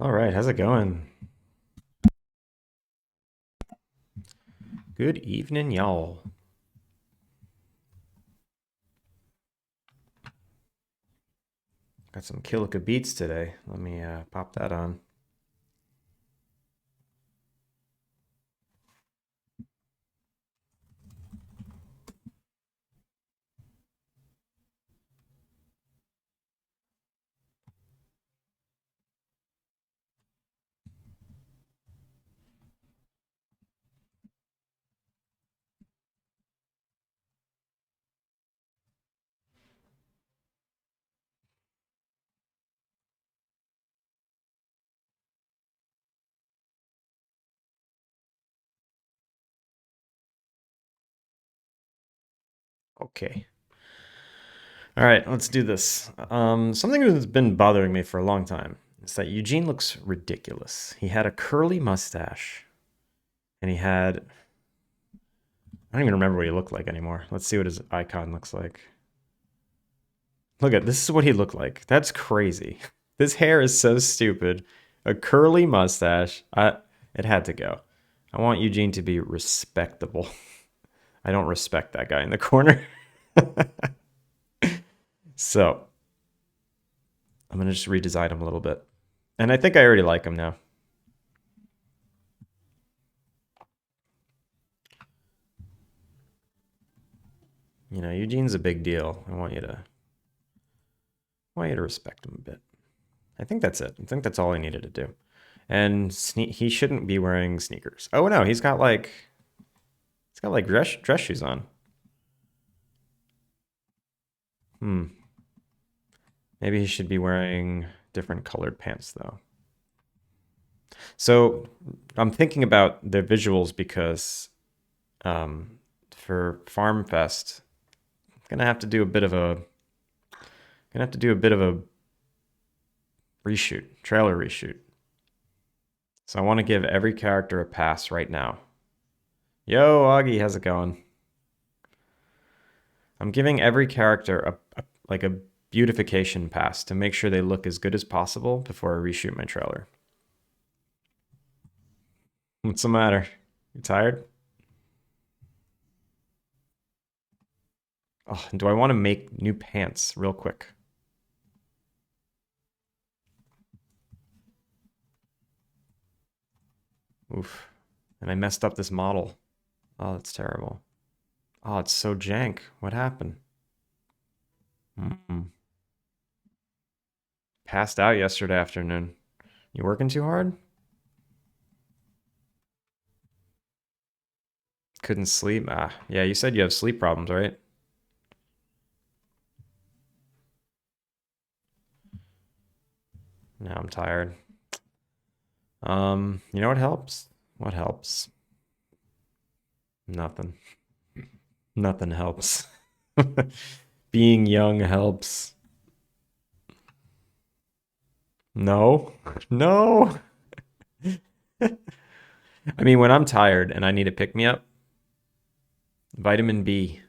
All right, how's it going? Good evening, y'all. Got some Killica beats today. Let me pop that on. Okay. All right, let's do this. Something that's been bothering me for a long time is that Eugene looks ridiculous. He had a curly mustache, and I don't even remember what he looked like anymore. Let's see what his icon looks like. This is what he looked like. That's crazy. This hair is so stupid. A curly mustache. It had to go. I want Eugene to be respectable. I don't respect that guy in the corner. So I'm gonna just redesign him a little bit. And I think I already like him now. You know, Eugene's a big deal. I want you to respect him a bit. I think that's it. I think that's all I needed to do. And he shouldn't be wearing sneakers. Oh no, he's got like dress shoes on. Hmm. Maybe he should be wearing different colored pants though. So I'm thinking about the visuals because um, for Farm Fest, I'm gonna have to do a bit of a reshoot, trailer reshoot. So I want to give every character a pass right now. Yo, Augie, how's it going? I'm giving every character like a beautification pass to make sure they look as good as possible before I reshoot my trailer. What's the matter? You tired? Oh, and do I want to make new pants real quick? Oof. And I messed up this model. Oh, that's terrible. Oh, it's so jank. What happened? Mm-mm. Passed out yesterday afternoon. You working too hard? Couldn't sleep? Ah, yeah, you said you have sleep problems, right? Now I'm tired. You know what helps? What helps? Nothing. Nothing helps. Being young helps. No. No. I mean, when I'm tired and I need to pick me up, vitamin B.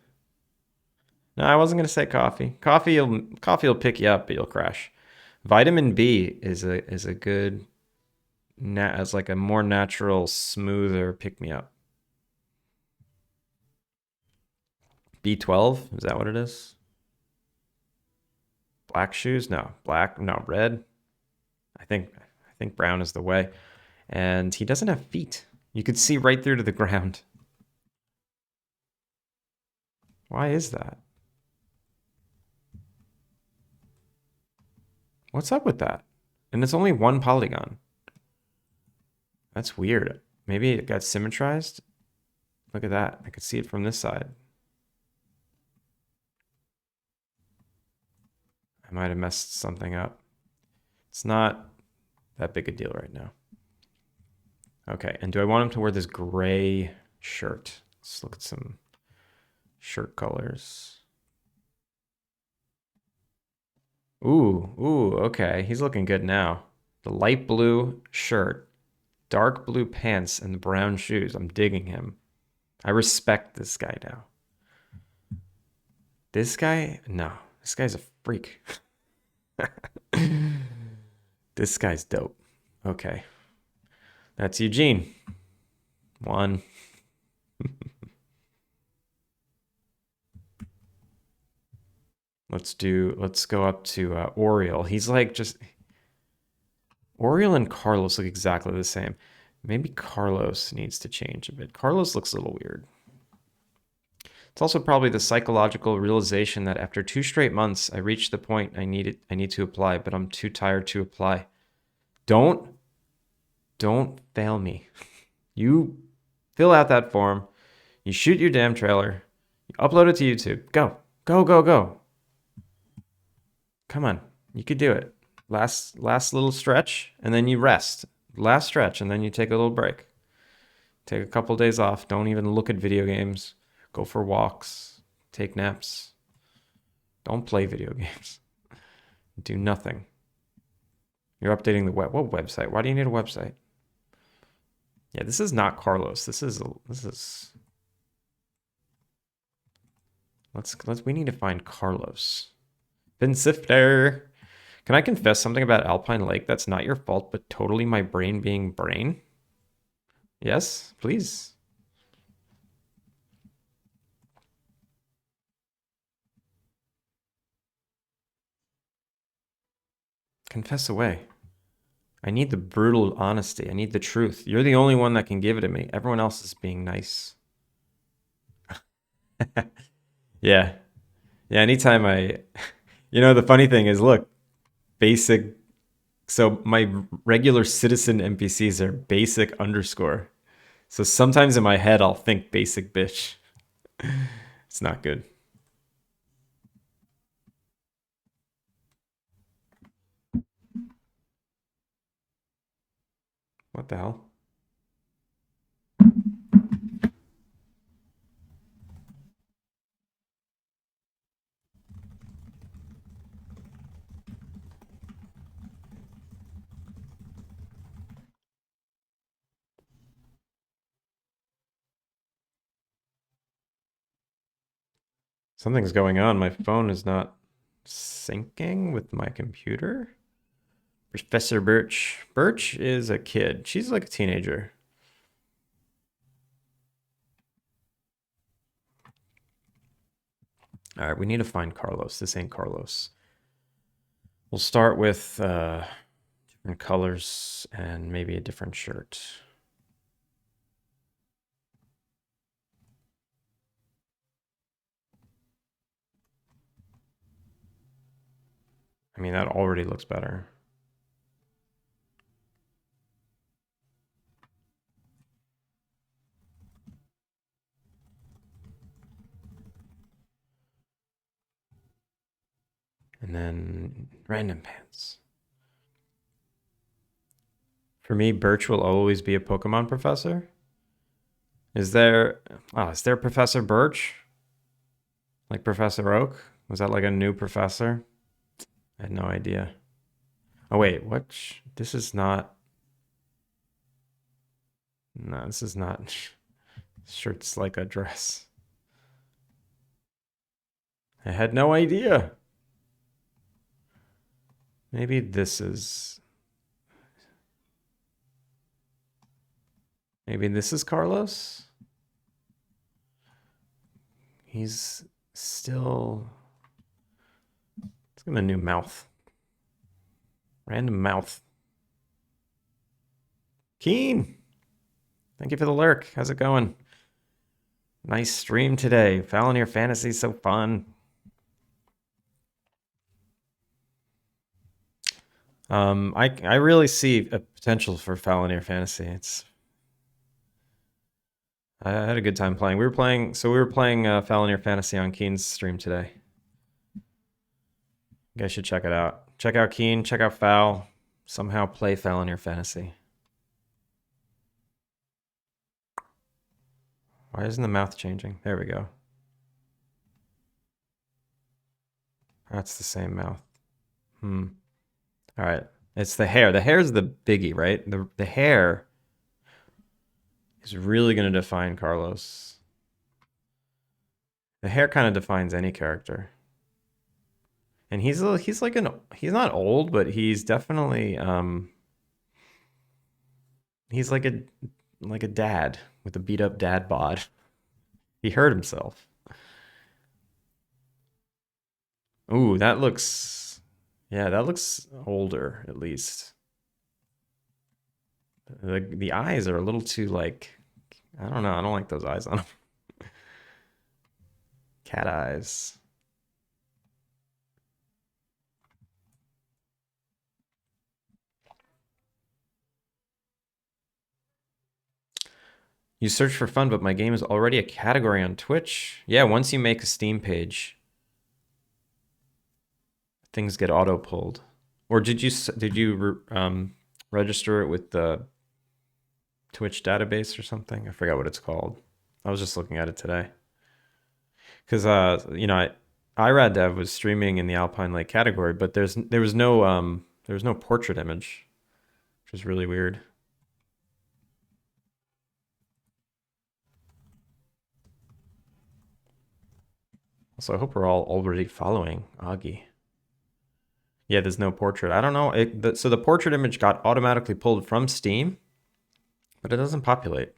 No, I wasn't gonna say coffee. Coffee will pick you up, but you'll crash. Vitamin B is a good as like a more natural, smoother pick me up. B12, is that what it is? Black shoes? No. Black? No, red. I think brown is the way. And he doesn't have feet. You could see right through to the ground. Why is that? What's up with that? And it's only one polygon. That's weird. Maybe it got symmetrized. Look at that. I could see it from this side. I might have messed something up. It's not that big a deal right now. Okay, and do I want him to wear this gray shirt? Let's look at some shirt colors. Ooh, okay. He's looking good now. The light blue shirt, dark blue pants, and the brown shoes. I'm digging him. I respect this guy now. This guy? No. This guy's a freak. This guy's dope. Okay. That's Eugene. 1. Let's go up to Oriole. He's like just, Oriole and Carlos look exactly the same. Maybe Carlos needs to change a bit. Carlos looks a little weird. It's also probably the psychological realization that after 2 straight months, I reached the point I need to apply, but I'm too tired to apply. Don't fail me. You fill out that form, you shoot your damn trailer, you upload it to YouTube. Go. Go, go, go. Come on. You could do it. Last little stretch, and then you rest. Last stretch, and then you take a little break. Take a couple days off. Don't even look at video games. Go for walks. Take naps. Don't play video games. Do nothing. You're updating the web. What website? Why do you need a website? Yeah, this is not Carlos. We need to find Carlos. Bin Sifter. Can I confess something about Alpine Lake that's not your fault, but totally my brain being brain? Yes, please. Confess away. I need the brutal honesty. I need the truth. You're the only one that can give it to me. Everyone else is being nice. Yeah. Yeah, anytime the funny thing is, look, basic. So my regular citizen NPCs are basic underscore. So sometimes in my head, I'll think basic bitch. It's not good. What the hell? Something's going on. My phone is not syncing with my computer. Professor Birch. Birch is a kid. She's like a teenager. All right, we need to find Carlos. This ain't Carlos. We'll start with different colors and maybe a different shirt. I mean, that already looks better. And then random pants. For me, Birch will always be a Pokemon professor. Is there Professor Birch? Like Professor Oak? Was that like a new professor? I had no idea. Oh wait, what? This is not. No, this is not. Shirt's like a dress. I had no idea. Maybe this is. Maybe this is Carlos? He's still. Let's give him a new mouth. Random mouth. Keen! Thank you for the lurk. How's it going? Nice stream today. Falconeer Fantasy is so fun. I really see a potential for Falconeer Fantasy. I had a good time playing. We were playing Falconeer Fantasy on Keen's stream today. You guys should check it out. Check out Keen, check out Foul. Somehow play Falconeer Fantasy. Why isn't the mouth changing? There we go. That's the same mouth. All right. It's the hair. The hair is the biggie, right? The hair is really going to define Carlos. The hair kind of defines any character. And he's not old, but he's definitely He's like a dad with a beat up dad bod. He hurt himself. Ooh, that looks, yeah, that looks older at least. The eyes are a little too like, I don't know. I don't like those eyes on him. Cat eyes. You search for fun, but my game is already a category on Twitch. Yeah, once you make a Steam page, things get auto pulled. Or did you register it with the Twitch database or something? I forgot what it's called. I was just looking at it today. Because IRAD was streaming in the Alpine Lake category, but there was no portrait image, which was really weird. So I hope we're all already following Augie. Yeah, there's no portrait. I don't know. So the portrait image got automatically pulled from Steam, but it doesn't populate.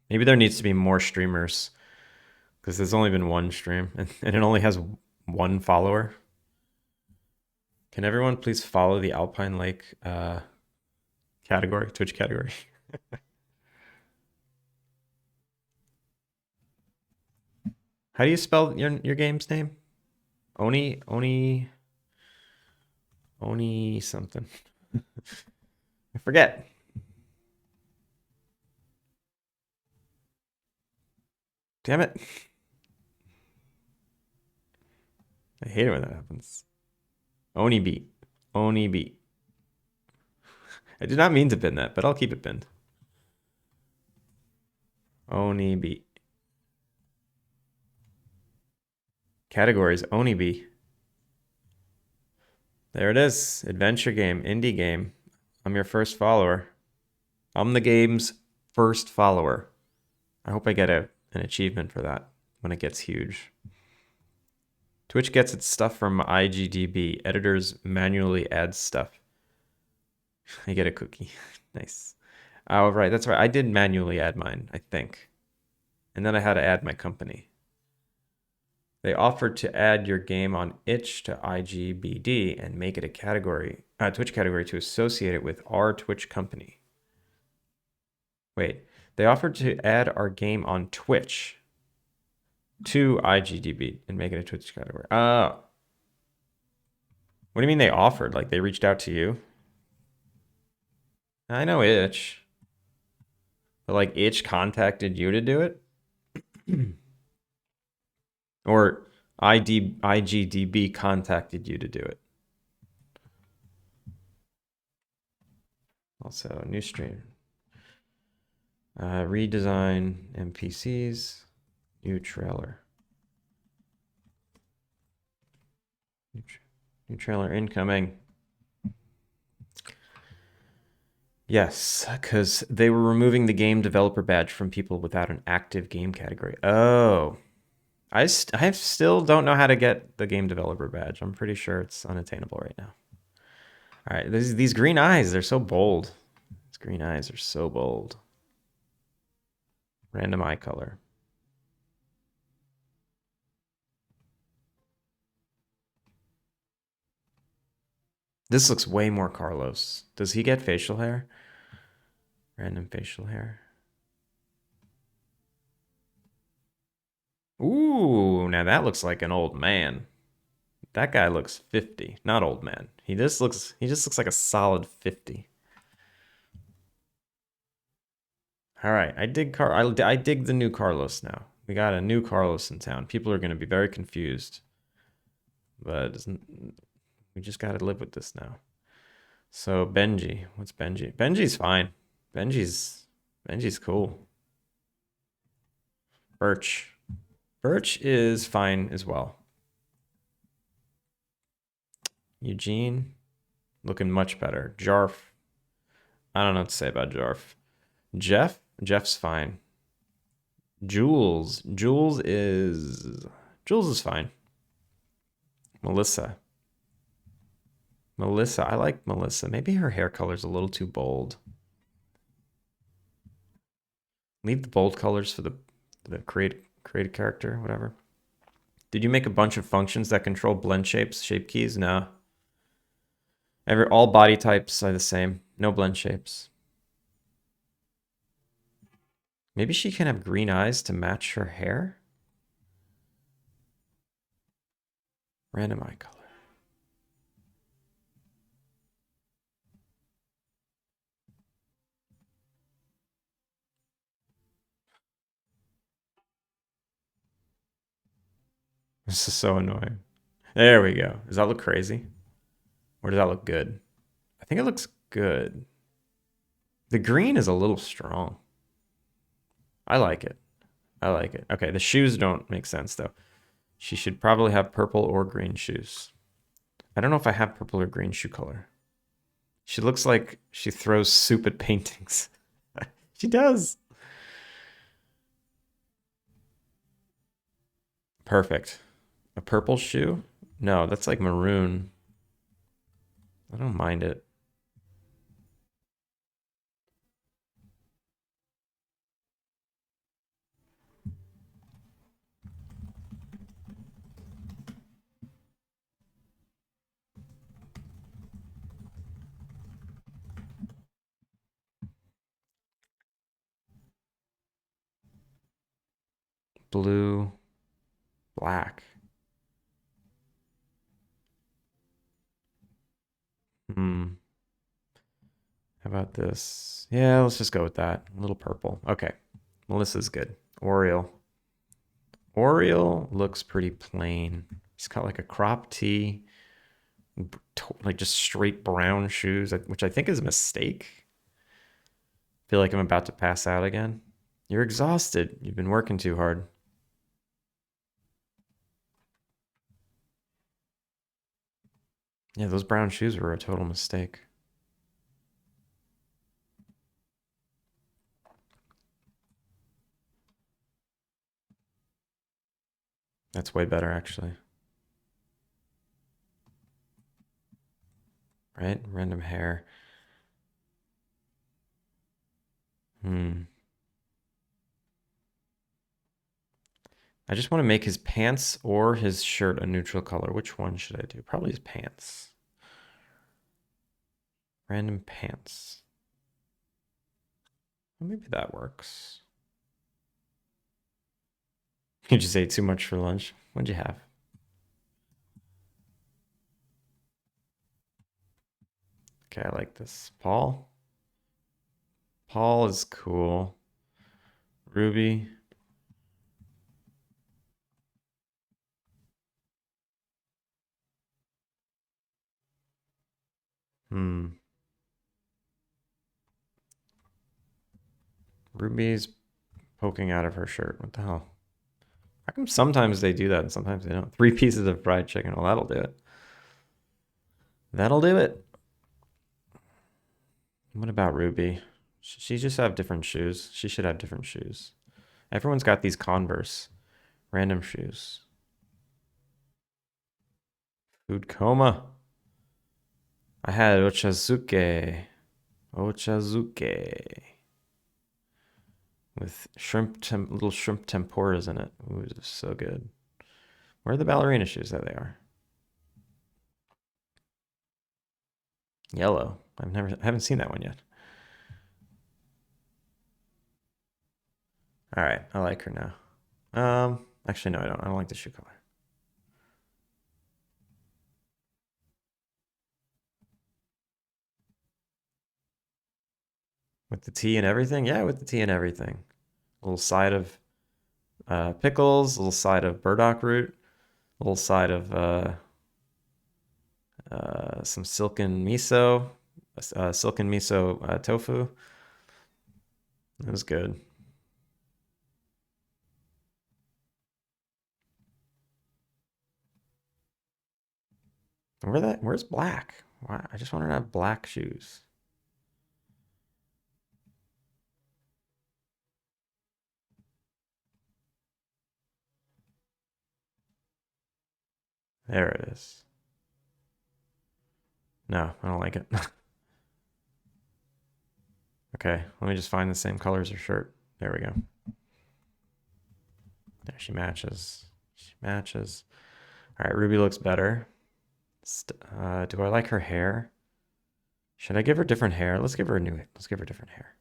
Maybe there needs to be more streamers because there's only been one stream and it only has one follower. Can everyone please follow the Alpine Lake category, Twitch category? How do you spell your game's name? Oni something. I forget. Damn it. I hate it when that happens. Oni beat. Oni beat. I did not mean to pin that, but I'll keep it pinned. Oni beat. Categories Oni beat. There it is. Adventure game, indie game. I'm your first follower. I'm the game's first follower. I hope I get an achievement for that when it gets huge. Twitch gets its stuff from IGDB. Editors manually add stuff. I get a cookie. Nice. Oh, right. That's right. I did manually add mine, I think. And then I had to add my company. They offered to add your game on itch to IGBD and make it a category, Twitch category to associate it with our Twitch company. Wait, they offered to add our game on Twitch to IGDB and make it a Twitch category. Oh. What do you mean they offered? Like they reached out to you? I know itch. But like itch contacted you to do it? Or IGDB contacted you to do it. Also, new stream. Redesign NPCs. New trailer. New trailer incoming. Yes, because they were removing the game developer badge from people without an active game category. Oh. I still don't know how to get the game developer badge. I'm pretty sure it's unattainable right now. All right, these green eyes, they're so bold. These green eyes are so bold. Random eye color. This looks way more Carlos. Does he get facial hair? Random facial hair. Ooh, now that looks like an old man. That guy looks 50, not old man. He just looks like a solid 50. All right, I dig the new Carlos now. We got a new Carlos in town. People are going to be very confused. But we just got to live with this now. So Benji, what's Benji? Benji's fine. Benji's cool. Birch is fine as well. Eugene, looking much better. Jarf, I don't know what to say about Jarf. Jeff's fine. Jules is fine. Melissa, I like Melissa. Maybe her hair color's a little too bold. Leave the bold colors for the create a character, whatever. Did you make a bunch of functions that control blend shapes, shape keys? No. All body types are the same. No blend shapes. Maybe she can have green eyes to match her hair? Random eye color. This is so annoying. There we go. Does that look crazy? Or does that look good? I think it looks good. The green is a little strong. I like it. I like it. Okay, the shoes don't make sense though. She should probably have purple or green shoes. I don't know if I have purple or green shoe color. She looks like she throws soup at paintings. She does. Perfect. A purple shoe? No, that's like maroon. I don't mind it. Blue, black. Hmm. How about this? Yeah, let's just go with that. A little purple. Okay. Melissa's good. Oriole. Oriole looks pretty plain. He's got like a crop tee, like just straight brown shoes, which I think is a mistake. Feel like I'm about to pass out again. You're exhausted. You've been working too hard. Yeah, those brown shoes were a total mistake. That's way better, actually. Right? Random hair. Hmm. I just want to make his pants or his shirt a neutral color. Which one should I do? Probably his pants. Random pants. Well, maybe that works. You just ate too much for lunch. What'd you have? Okay, I like this. Paul. Paul is cool. Ruby. Hmm. Ruby's poking out of her shirt. What the hell? How come sometimes they do that and sometimes they don't? 3 pieces of fried chicken. Well, that'll do it. That'll do it. What about Ruby? She just have different shoes. She should have different shoes. Everyone's got these Converse. Random shoes. Food coma. I had ochazuke. Ochazuke. With little shrimp tempuras in it. Ooh, it's so good. Where are the ballerina shoes? There they are. Yellow. I haven't seen that one yet. All right, I like her now. Actually, no, I don't. I don't like the shoe color. With the tea and everything? Yeah, with the tea and everything. A little side of pickles, a little side of burdock root, a little side of some silken miso tofu. It was good. Where's black? Why? I just want her to have black shoes. There it is. No, I don't like it. Okay, let me just find the same color as her shirt. There we go. There, she matches. She matches. All right, Ruby looks better. Do I like her hair? Should I give her different hair? Let's give her a new. Let's give her different hair.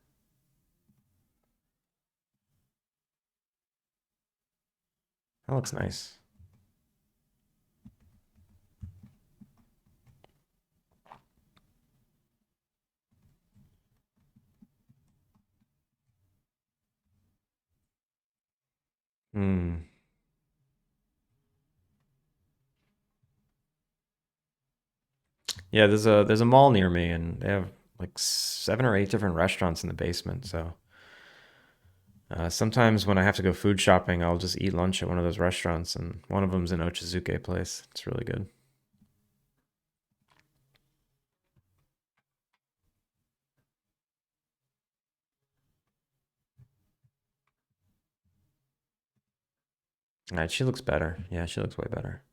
That looks nice. Hmm. Yeah, there's a mall near me, and they have like 7 or 8 different restaurants in the basement. So sometimes when I have to go food shopping, I'll just eat lunch at one of those restaurants, and one of them's an Ochazuke place. It's really good. All right, she looks better. Yeah, she looks way better.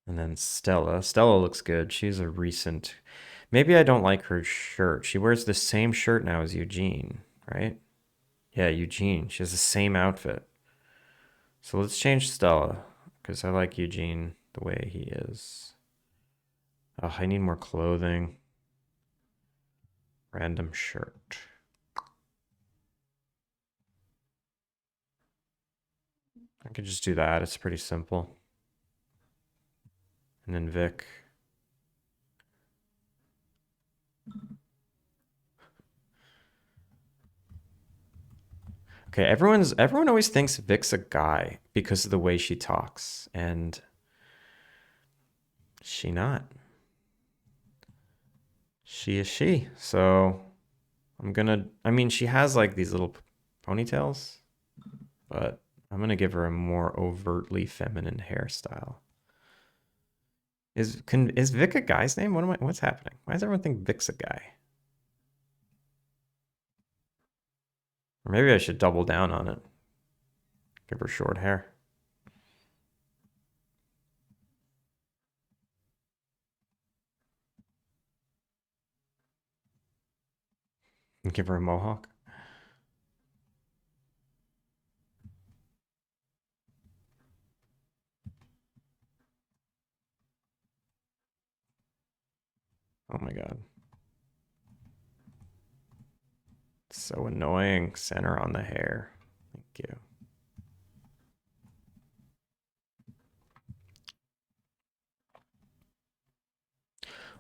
And then Stella. Stella looks good. She's a recent. Maybe I don't like her shirt. She wears the same shirt now as Eugene, right? Yeah, Eugene. She has the same outfit. So let's change Stella because I like Eugene the way he is. Oh, I need more clothing. Random shirt. I could just do that. It's pretty simple. And then Vic. Okay, everyone always thinks Vic's a guy because of the way she talks, and she not. She is she. So I mean, she has like these little ponytails, but I'm gonna give her a more overtly feminine hairstyle. Is Vic a guy's name? What's happening? Why does everyone think Vic's a guy? Or maybe I should double down on it. Give her short hair. And give her a mohawk. Oh my god. So annoying. Center on the hair. Thank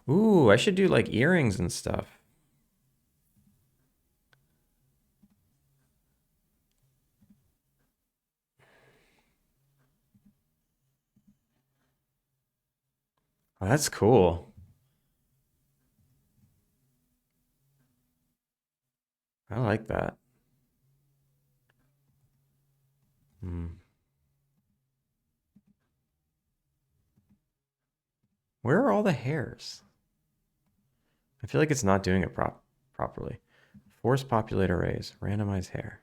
you. Ooh, I should do like earrings and stuff. Oh, that's cool. I like that. Hmm. Where are all the hairs? I feel like it's not doing it properly. Force populate arrays. Randomize hair.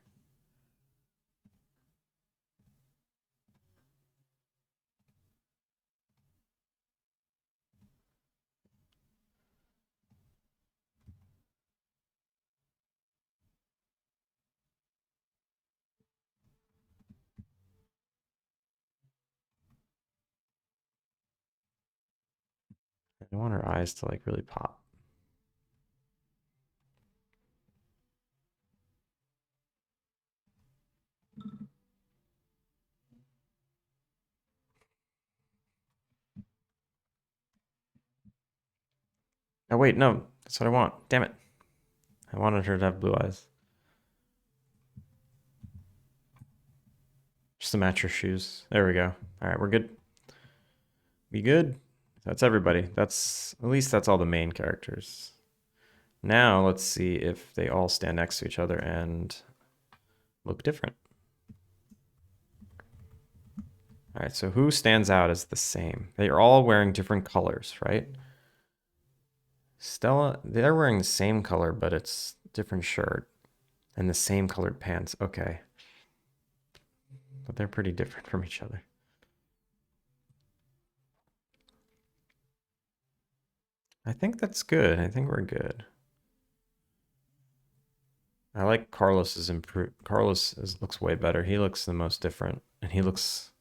I don't want her eyes to like really pop. Oh wait, no, that's what I want. Damn it. I wanted her to have blue eyes. Just to match her shoes. There we go. All right, we're good. We good? That's everybody. At least that's all the main characters. Now let's see if they all stand next to each other and look different. All right, so who stands out as the same? They are all wearing different colors, right? Stella, they're wearing the same color, but it's different shirt and the same colored pants. Okay. But they're pretty different from each other. I think that's good. I think we're good. I like Carlos's improve. Looks way better. He looks the most different, and he just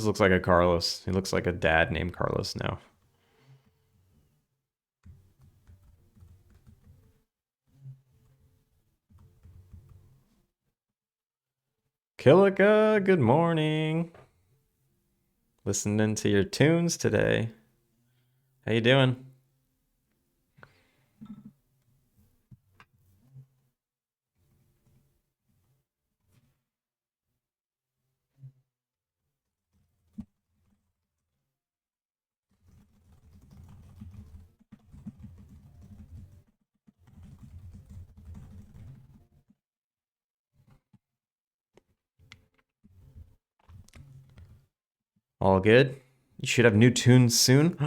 looks like a Carlos. He looks like a dad named Carlos now. Killica, good morning. Listening to your tunes today. How you doing? All good? You should have new tunes soon.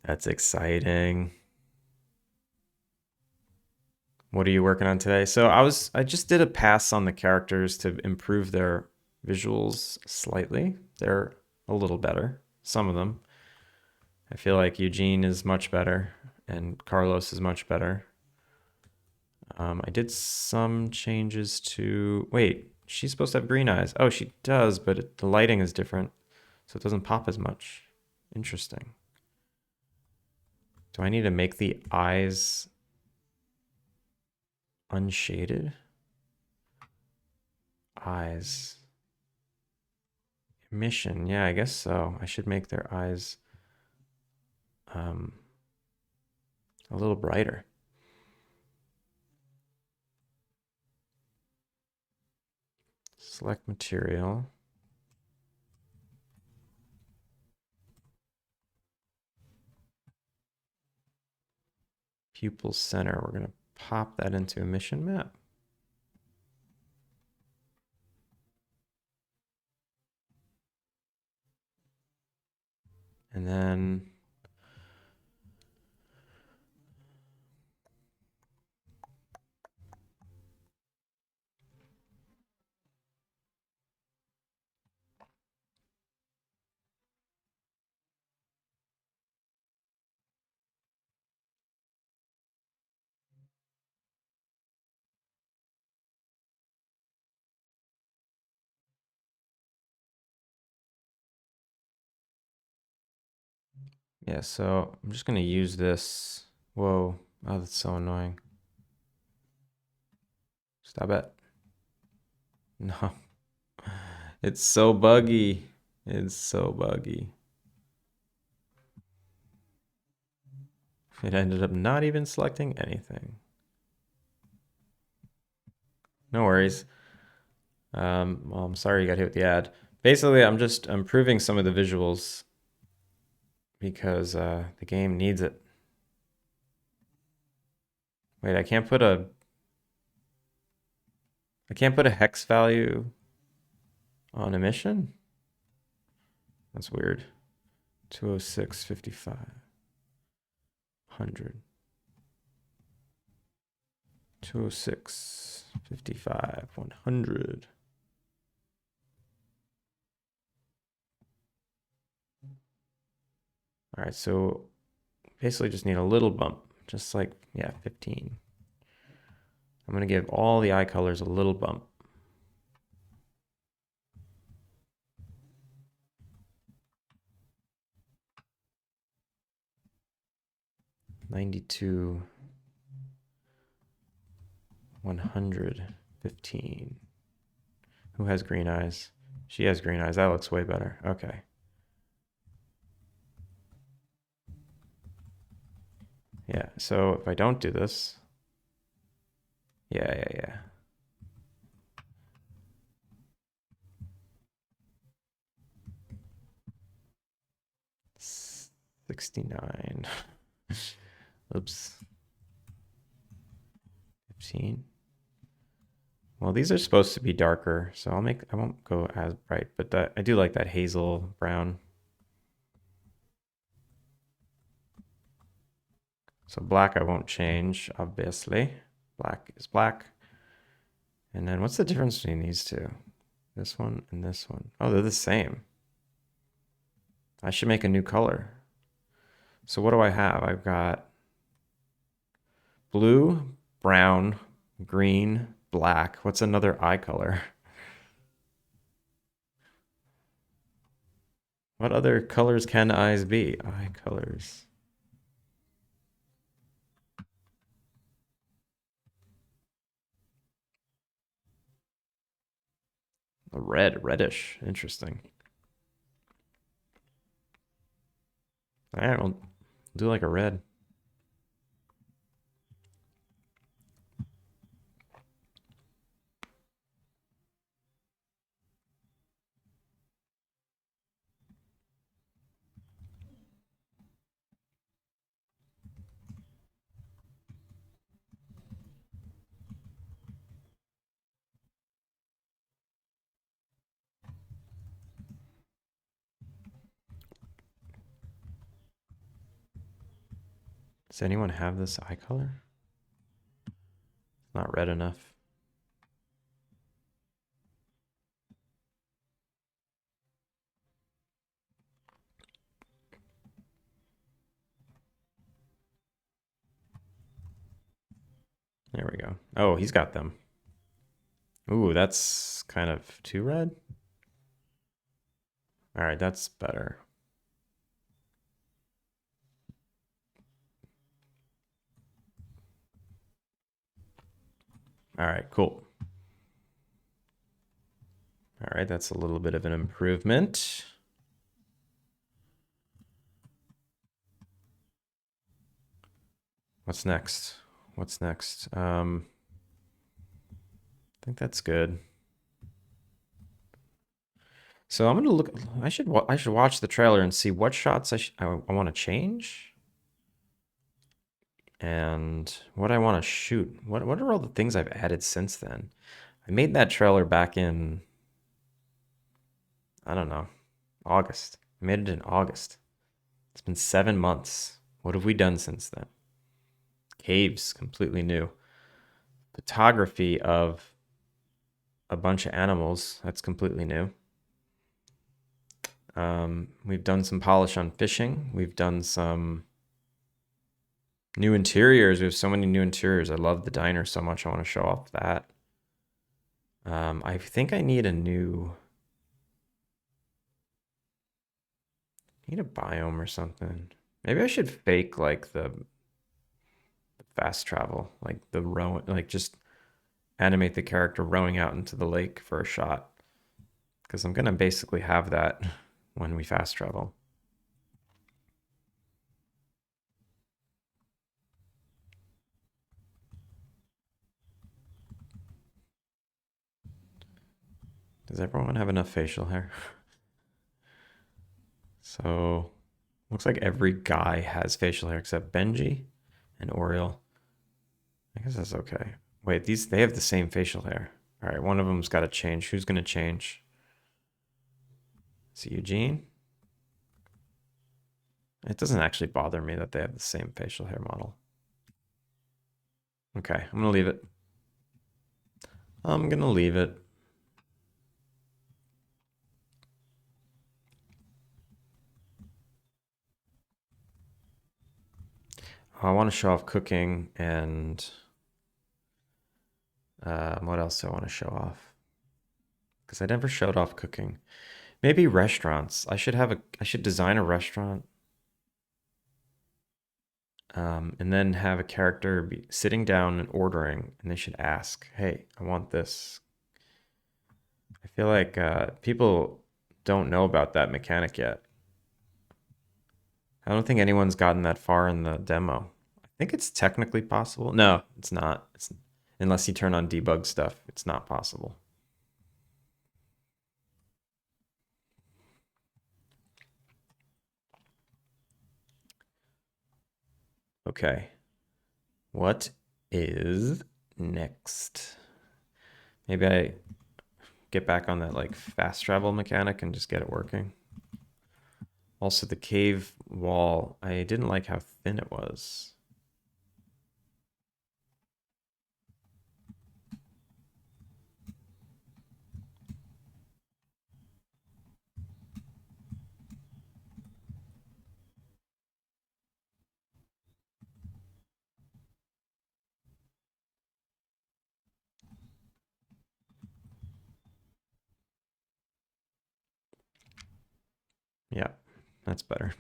That's exciting. What are you working on today? So I just did a pass on the characters to improve their visuals slightly. They're a little better. Some of them. I feel like Eugene is much better and Carlos is much better. I did some changes to... Wait, she's supposed to have green eyes. Oh, she does, but the lighting is different, so it doesn't pop as much. Interesting. Do I need to make the eyes unshaded? Eyes. Emission. Yeah, I guess so. I should make their eyes a little brighter. Select material. Pupil center. We're going to pop that into emission map. And then yeah, so I'm just going to use this. Whoa. Oh, that's so annoying. Stop it. No. It's so buggy. It's so buggy. It ended up not even selecting anything. No worries. Well, I'm sorry you got hit with the ad. Basically, I'm just improving some of the visuals because the game needs it. Wait, I can't put a hex value on emission? That's weird. 206, 55, 100. 206, 55, 100. All right, so basically just need a little bump, just like, yeah, 15. I'm going to give all the eye colors a little bump. $92, 115. Who has green eyes? She has green eyes. That looks way better. Okay. Yeah, so if I don't do this, yeah. 69. Oops. 15. Well, these are supposed to be darker, so I won't go as bright, but I do like that hazel brown. So black I won't change, obviously. Black is black. And then what's the difference between these two? This one and this one. Oh, they're the same. I should make a new color. So what do I have? I've got Blue, brown, green, black. What's another eye color? What other colors can eyes be? Eye colors. A red, reddish. Interesting. All right, we'll do like a red. Does anyone have this eye color? Not red enough. There we go. Oh, he's got them. Ooh, that's kind of too red. All right, that's better. All right, cool. All right, that's a little bit of an improvement. What's next? What's next? I think that's good. So I'm gonna look. I should watch the trailer and see what shots I want to change and what I want to shoot. What are all the things I've added since then? I made that trailer back in, I don't know, August. I made it in August. It's been 7 months. What have we done since then? Caves, completely new. Photography of a bunch of animals. That's completely new. We've done some polish on fishing. We've done some new interiors. We have so many new interiors. I love the diner so much. I want to show off that. I think I need a biome or something. Maybe I should fake like the fast travel, like the row, like just animate the character rowing out into the lake for a shot. Because I'm gonna basically have that when we fast travel. Does everyone have enough facial hair? So looks like every guy has facial hair except Benji and Oriole. I guess that's okay. Wait, they have the same facial hair. All right, one of them's got to change. Who's gonna change? Is it Eugene? It doesn't actually bother me that they have the same facial hair model. Okay, I'm gonna leave it. I'm gonna leave it. I want to show off cooking and what else do I want to show off? Because I never showed off cooking. Maybe restaurants. I should design a restaurant, and then have a character be sitting down and ordering, and they should ask, "Hey, I want this." I feel like people don't know about that mechanic yet. I don't think anyone's gotten that far in the demo. I think it's technically possible. No, it's not. Unless you turn on debug stuff, it's not possible. Okay. What is next? Maybe I get back on that like fast travel mechanic and just get it working. Also, the cave wall, I didn't like how thin it was. Yeah, that's better.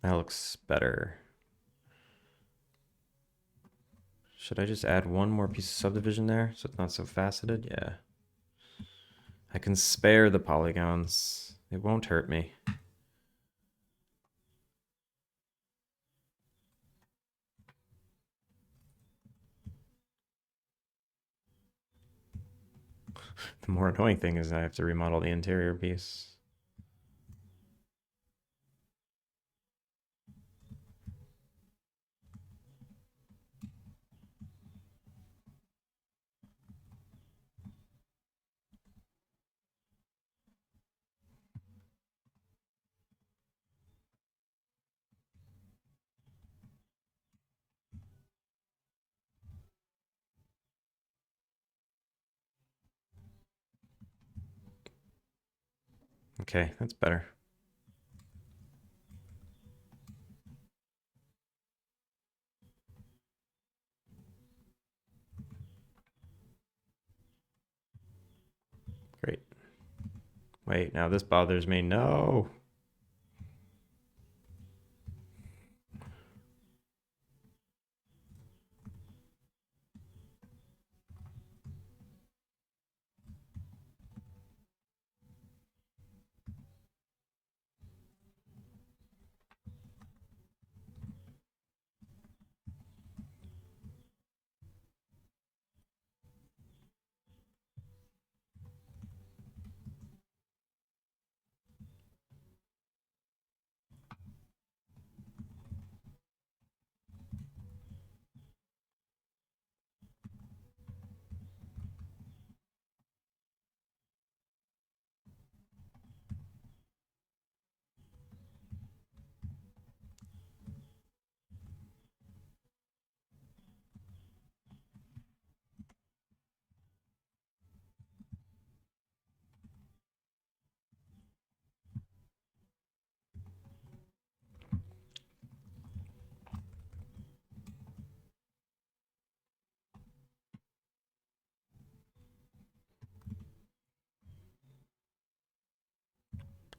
That looks better. Should I just add one more piece of subdivision there so it's not so faceted? Yeah. I can spare the polygons. It won't hurt me. The more annoying thing is I have to remodel the interior piece. Okay, that's better. Great. Wait, now this bothers me. No.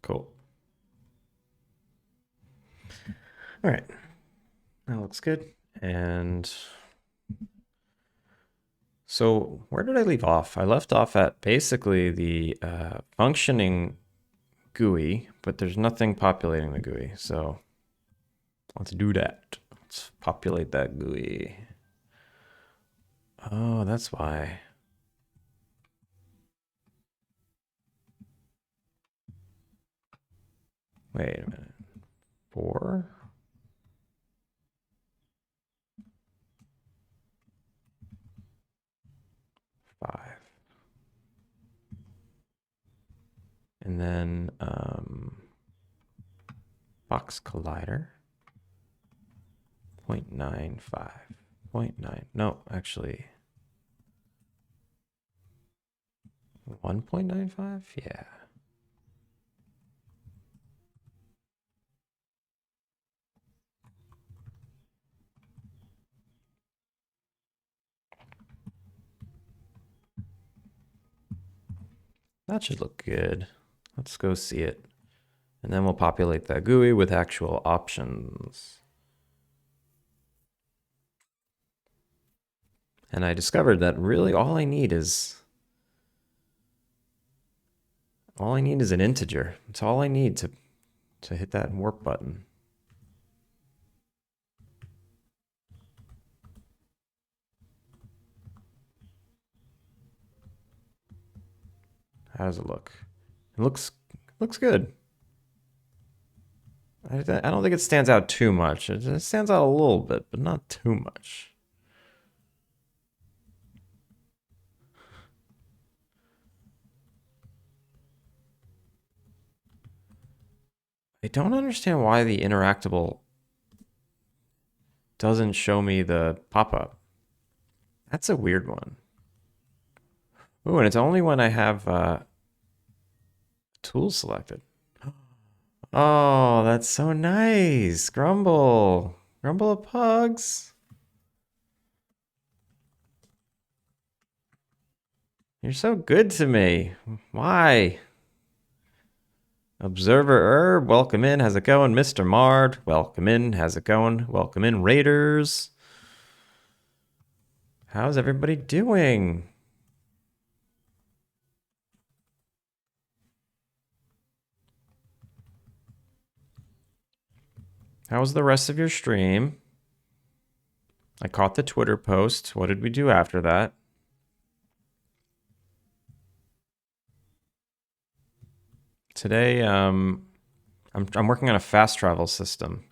Cool. All right. That looks good. And so where did I leave off? I left off at basically the functioning GUI, but there's nothing populating the GUI. So let's do that. Let's populate that GUI. Oh, that's why. Wait a minute. 4? 5. And then box collider. 0.95. 0.9. No, actually. 1.95? Yeah. That should look good. Let's go see it. And then we'll populate that GUI with actual options. And I discovered that really all I need is an integer. It's all I need to hit that warp button. How does it look? It looks Looks good. I don't think it stands out too much. It stands out a little bit, but not too much. I don't understand why the interactable doesn't show me the pop-up. That's a weird one. Ooh, and it's only when I have tools selected. Oh, that's so nice. Grumble. Grumble of Pugs. You're so good to me. Why? Observer Herb, welcome in. How's it going? Mr. Mard, welcome in. How's it going? Welcome in, Raiders. How's everybody doing? How was the rest of your stream? I caught the Twitter post. What did we do after that? Today, I'm working on a fast travel system.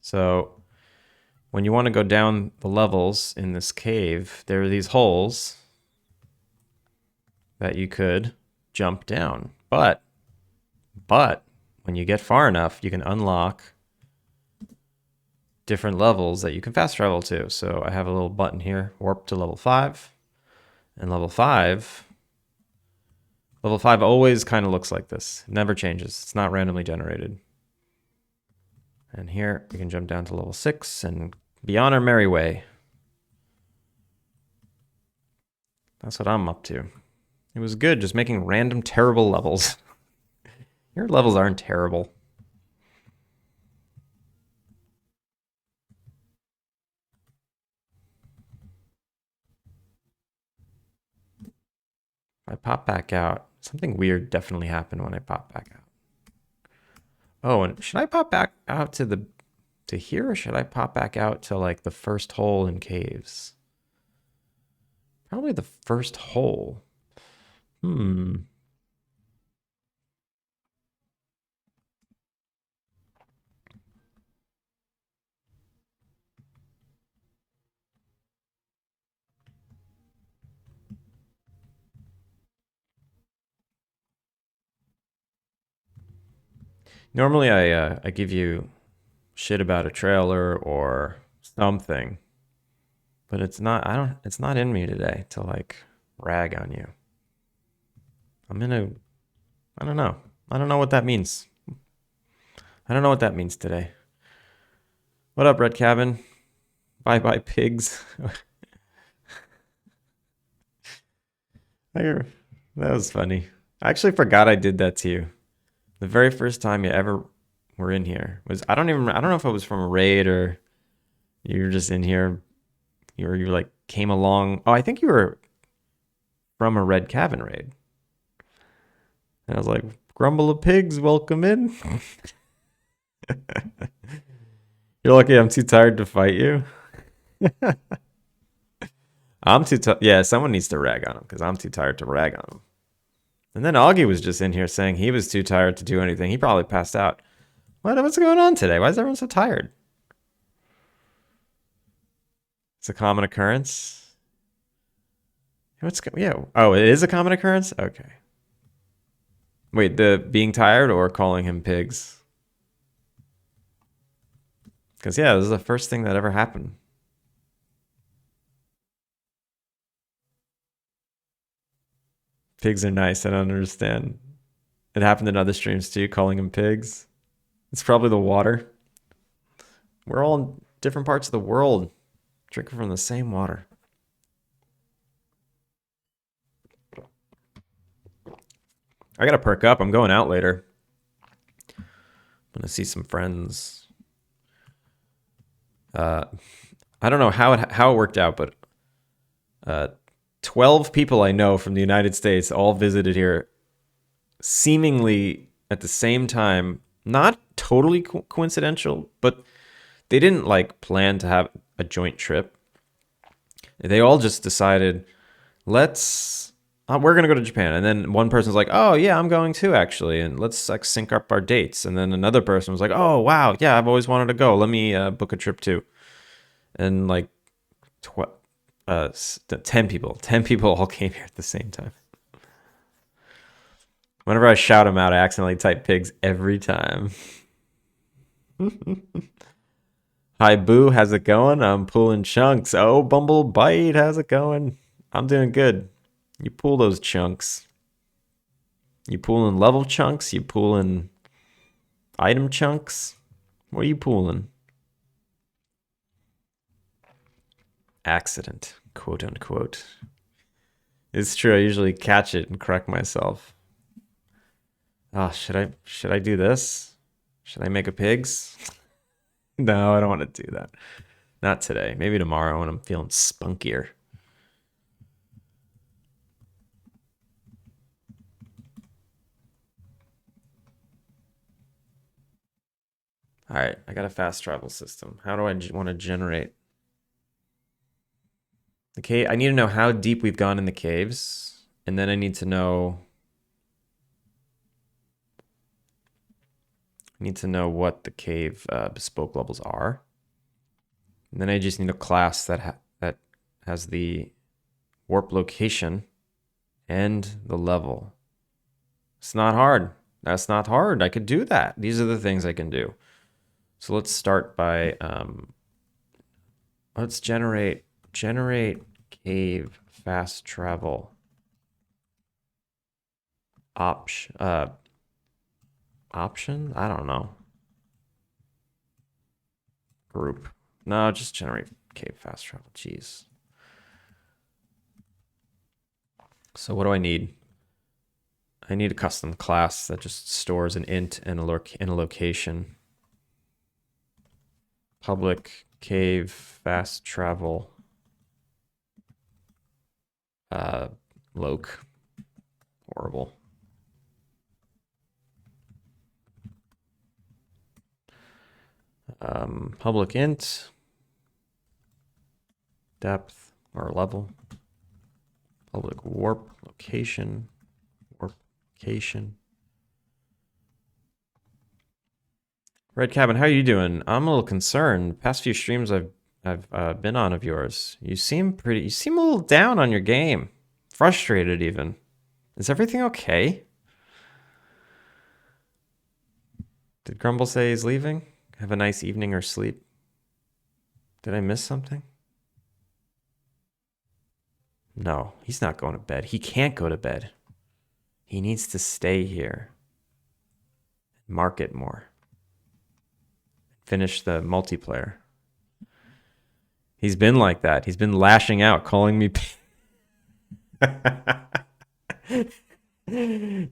So when you want to go down the levels in this cave, there are these holes that you could jump down. But when you get far enough, you can unlock different levels that you can fast travel to. So I have a little button here, warp to level 5. And level 5 always kind of looks like this. It never changes. It's not randomly generated. And here we can jump down to level 6 and be on our merry way. That's what I'm up to. It was good just making random terrible levels. Your levels aren't terrible. I pop back out. Something weird definitely happened when I pop back out. Oh, and should I pop back out to here, or should I pop back out to like the first hole in caves? Probably the first hole. Normally I give you shit about a trailer or something, but it's not in me today to like rag on you. I don't know. I don't know what that means. I don't know what that means today. What up, Red Cabin? Bye bye pigs. That was funny. I actually forgot I did that to you. The very first time you ever were in here was I don't know if it was from a raid or you were just in here. You like came along. Oh, I think you were from a Red Cabin raid. And I was like, Grumble of Pigs, welcome in. You're lucky I'm too tired to fight you. I'm too tired. Yeah, someone needs to rag on him because I'm too tired to rag on him. And then Augie was just in here saying he was too tired to do anything. He probably passed out. What's going on today? Why is everyone so tired? It's a common occurrence. Yeah. Oh, it is a common occurrence? Okay. Wait, the being tired or calling him pigs? Because, yeah, this is the first thing that ever happened. Pigs are nice. I don't understand. It happened in other streams too, calling them pigs. It's probably the water. We're all in different parts of the world, drinking from the same water. I gotta perk up. I'm going out later. I'm gonna see some friends. I don't know how it worked out, but 12 people I know from the United States all visited here seemingly at the same time. Not totally coincidental, but they didn't like plan to have a joint trip. They all just decided, let's we're gonna go to Japan, and then one person's like, oh yeah, I'm going too actually, and let's like sync up our dates. And then another person was like, oh wow, yeah, I've always wanted to go. Let me book a trip too. And like 10 people all came here at the same time. Whenever I shout them out, I accidentally type pigs every time. Hi, Boo. How's it going? I'm pulling chunks. Oh, Bumble Bite. How's it going? I'm doing good. You pull those chunks. You pulling level chunks? You pulling item chunks? What are you pulling? Accident, quote unquote. It's true. I usually catch it and correct myself. Oh, should I do this? Should I make a pigs? No, I don't want to do that. Not today. Maybe tomorrow when I'm feeling spunkier. All right, I got a fast travel system. How do I want to generate the cave? I need to know how deep we've gone in the caves, and then I need to know what the cave bespoke levels are. And then I just need a class that has the warp location and the level. It's not hard. That's not hard. I could do that. These are the things I can do. So let's start by let's generate cave fast travel option. I don't know. Group. No, just generate cave fast travel. Jeez. So what do I need? I need a custom class that just stores an int and a location. Public cave fast travel loc. Horrible. Public int depth or level. Public warp location. Red Cabin, how are you doing? I'm a little concerned. Past few streams I've been on of yours, you seem a little down on your game, frustrated even. Is everything okay? Did Grumble say he's leaving? Have a nice evening or sleep. Did I miss something? No, he's not going to bed. He can't go to bed. He needs to stay here. Market more. Finish the multiplayer. He's been like that. He's been lashing out, calling me.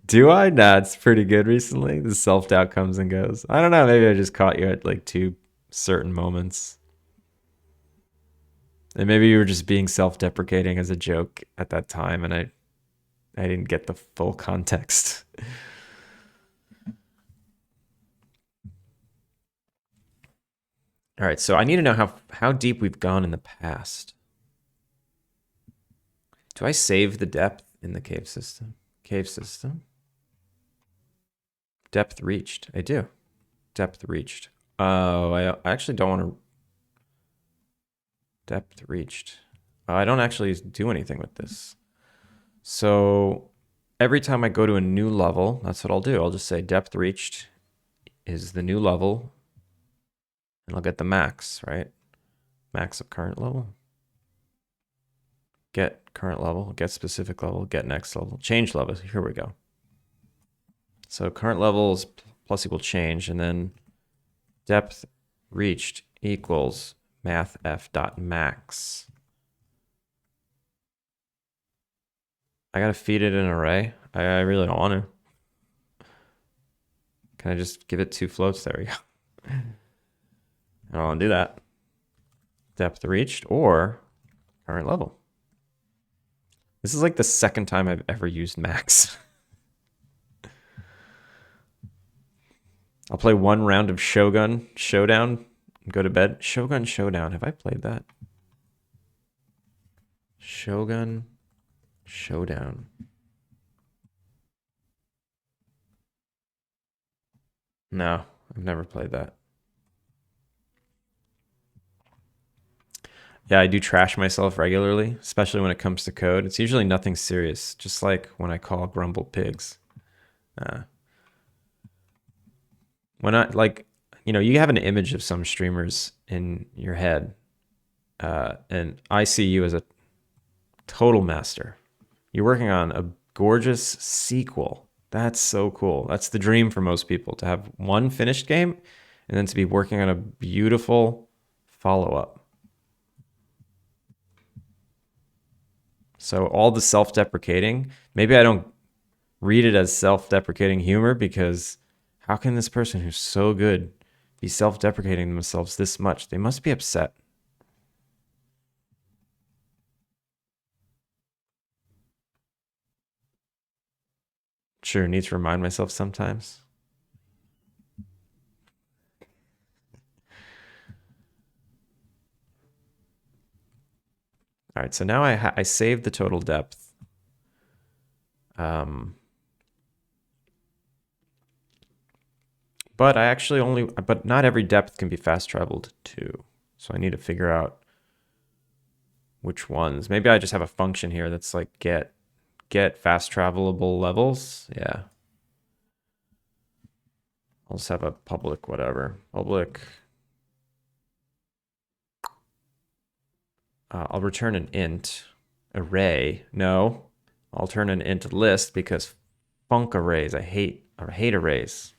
Do I? Nah, it's pretty good recently. The self-doubt comes and goes. I don't know. Maybe I just caught you at like two certain moments. And maybe you were just being self-deprecating as a joke at that time, and I didn't get the full context. All right, so I need to know how deep we've gone in the past. Do I save the depth in the cave system? Cave system. Depth reached. I do. Depth reached. Oh, I actually don't want to. Depth reached. I don't actually do anything with this. So every time I go to a new level, that's what I'll do. I'll just say depth reached is the new level. And I'll get the max, right? Max of current level. Get current level, get specific level, get next level, change level. Here we go. So current levels plus equal change, and then depth reached equals mathf.max. I gotta feed it an array. I really don't want to. Can I just give it two floats? There we go. I don't want to do that. Depth reached or current level. This is like the second time I've ever used max. I'll play one round of Shogun Showdown and go to bed. Shogun Showdown. Have I played that? Shogun Showdown. No, I've never played that. Yeah, I do trash myself regularly, especially when it comes to code. It's usually nothing serious, just like when I call Grumble pigs. Uh, when I like, you have an image of some streamers in your head, and I see you as a total master. You're working on a gorgeous sequel. That's so cool. That's the dream for most people to have one finished game and then to be working on a beautiful follow up. So, all the self deprecating, maybe I don't read it as self deprecating humor because how can this person who's so good be self deprecating themselves this much? They must be upset. Sure, need to remind myself sometimes. All right, so now I saved the total depth. Um, but I actually but not every depth can be fast traveled to. So I need to figure out which ones. Maybe I just have a function here that's like get fast travelable levels. Yeah. I'll just have a public whatever. Public. I'll return an int array. No, I'll turn an int list because funk arrays. I hate arrays.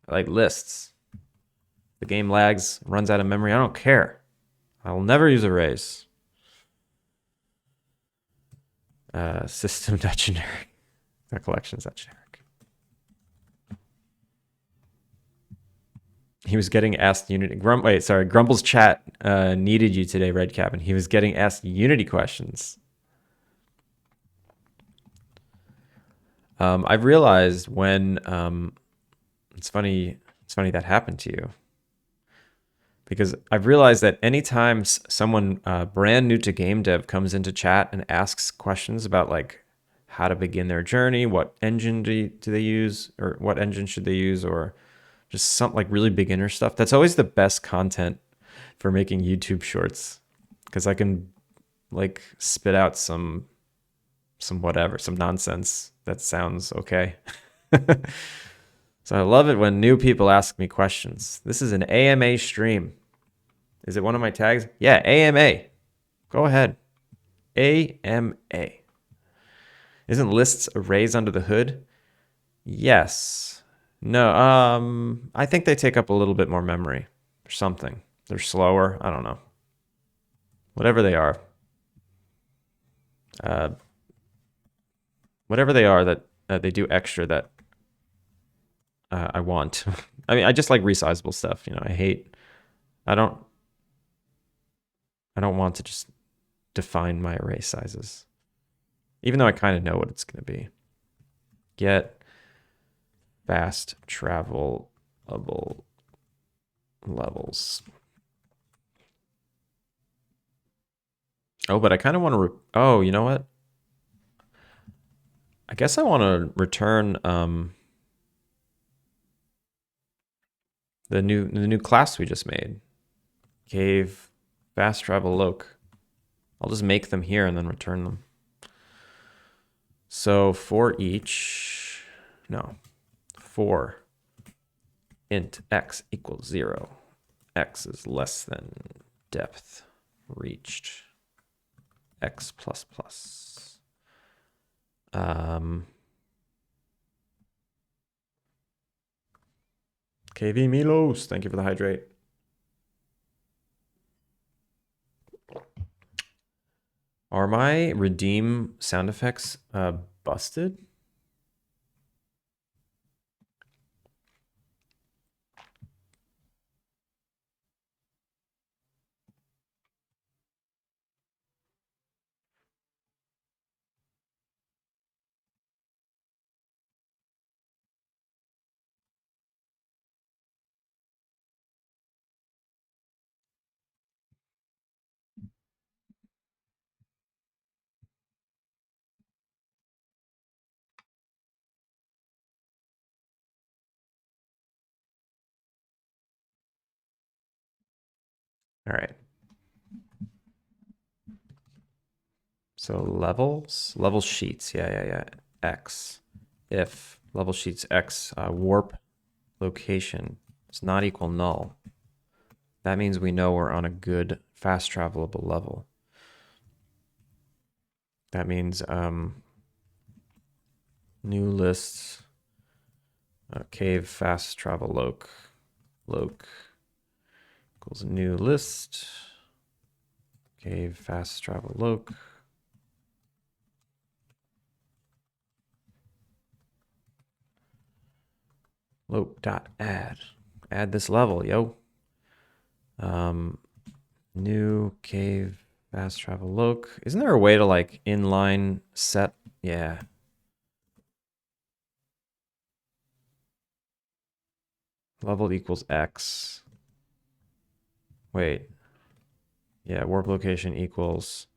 I like lists. The game lags, runs out of memory. I don't care. I will never use arrays. System.generic. That collections.generic. He was getting asked Unity. Grumble's chat needed you today, Red Cabin. He was getting asked Unity questions. I've realized when it's funny. It's funny that happened to you because I've realized that anytime someone brand new to game dev comes into chat and asks questions about like how to begin their journey, what engine do they use, or what engine should they use, or just some like really beginner stuff. That's always the best content for making YouTube shorts because I can like spit out some whatever, some nonsense that sounds okay. So I love it when new people ask me questions. This is an AMA stream. Is it one of my tags? Yeah, AMA. Go ahead. AMA. Isn't lists arrays under the hood? Yes. No, I think they take up a little bit more memory or something. They're slower. I don't know. Whatever they are. Uh, whatever they are that they do extra that I want. I mean, I just like resizable stuff. I don't, I don't want to just define my array sizes, even though I kind of know what it's going to be. Get fast travelable levels. Oh, but I kind of want to. Oh, you know what? I guess I want to return the new class we just made. Cave fast travel loc. I'll just make them here and then return them. So for int x equals 0. X is less than depth reached. X plus plus. KV Milos, thank you for the hydrate. Are my redeem sound effects busted? All right. So levels, level sheets. Yeah. X. If level sheets X warp location is not equal null, that means we know we're on a good fast travelable level. That means new lists, cave fast travel loc equals new list, cave fast travel loc. Loc.add. Add this level, yo. New cave fast travel loc. Isn't there a way to like inline set? Yeah. Level equals X. Wait. Yeah, warp location equals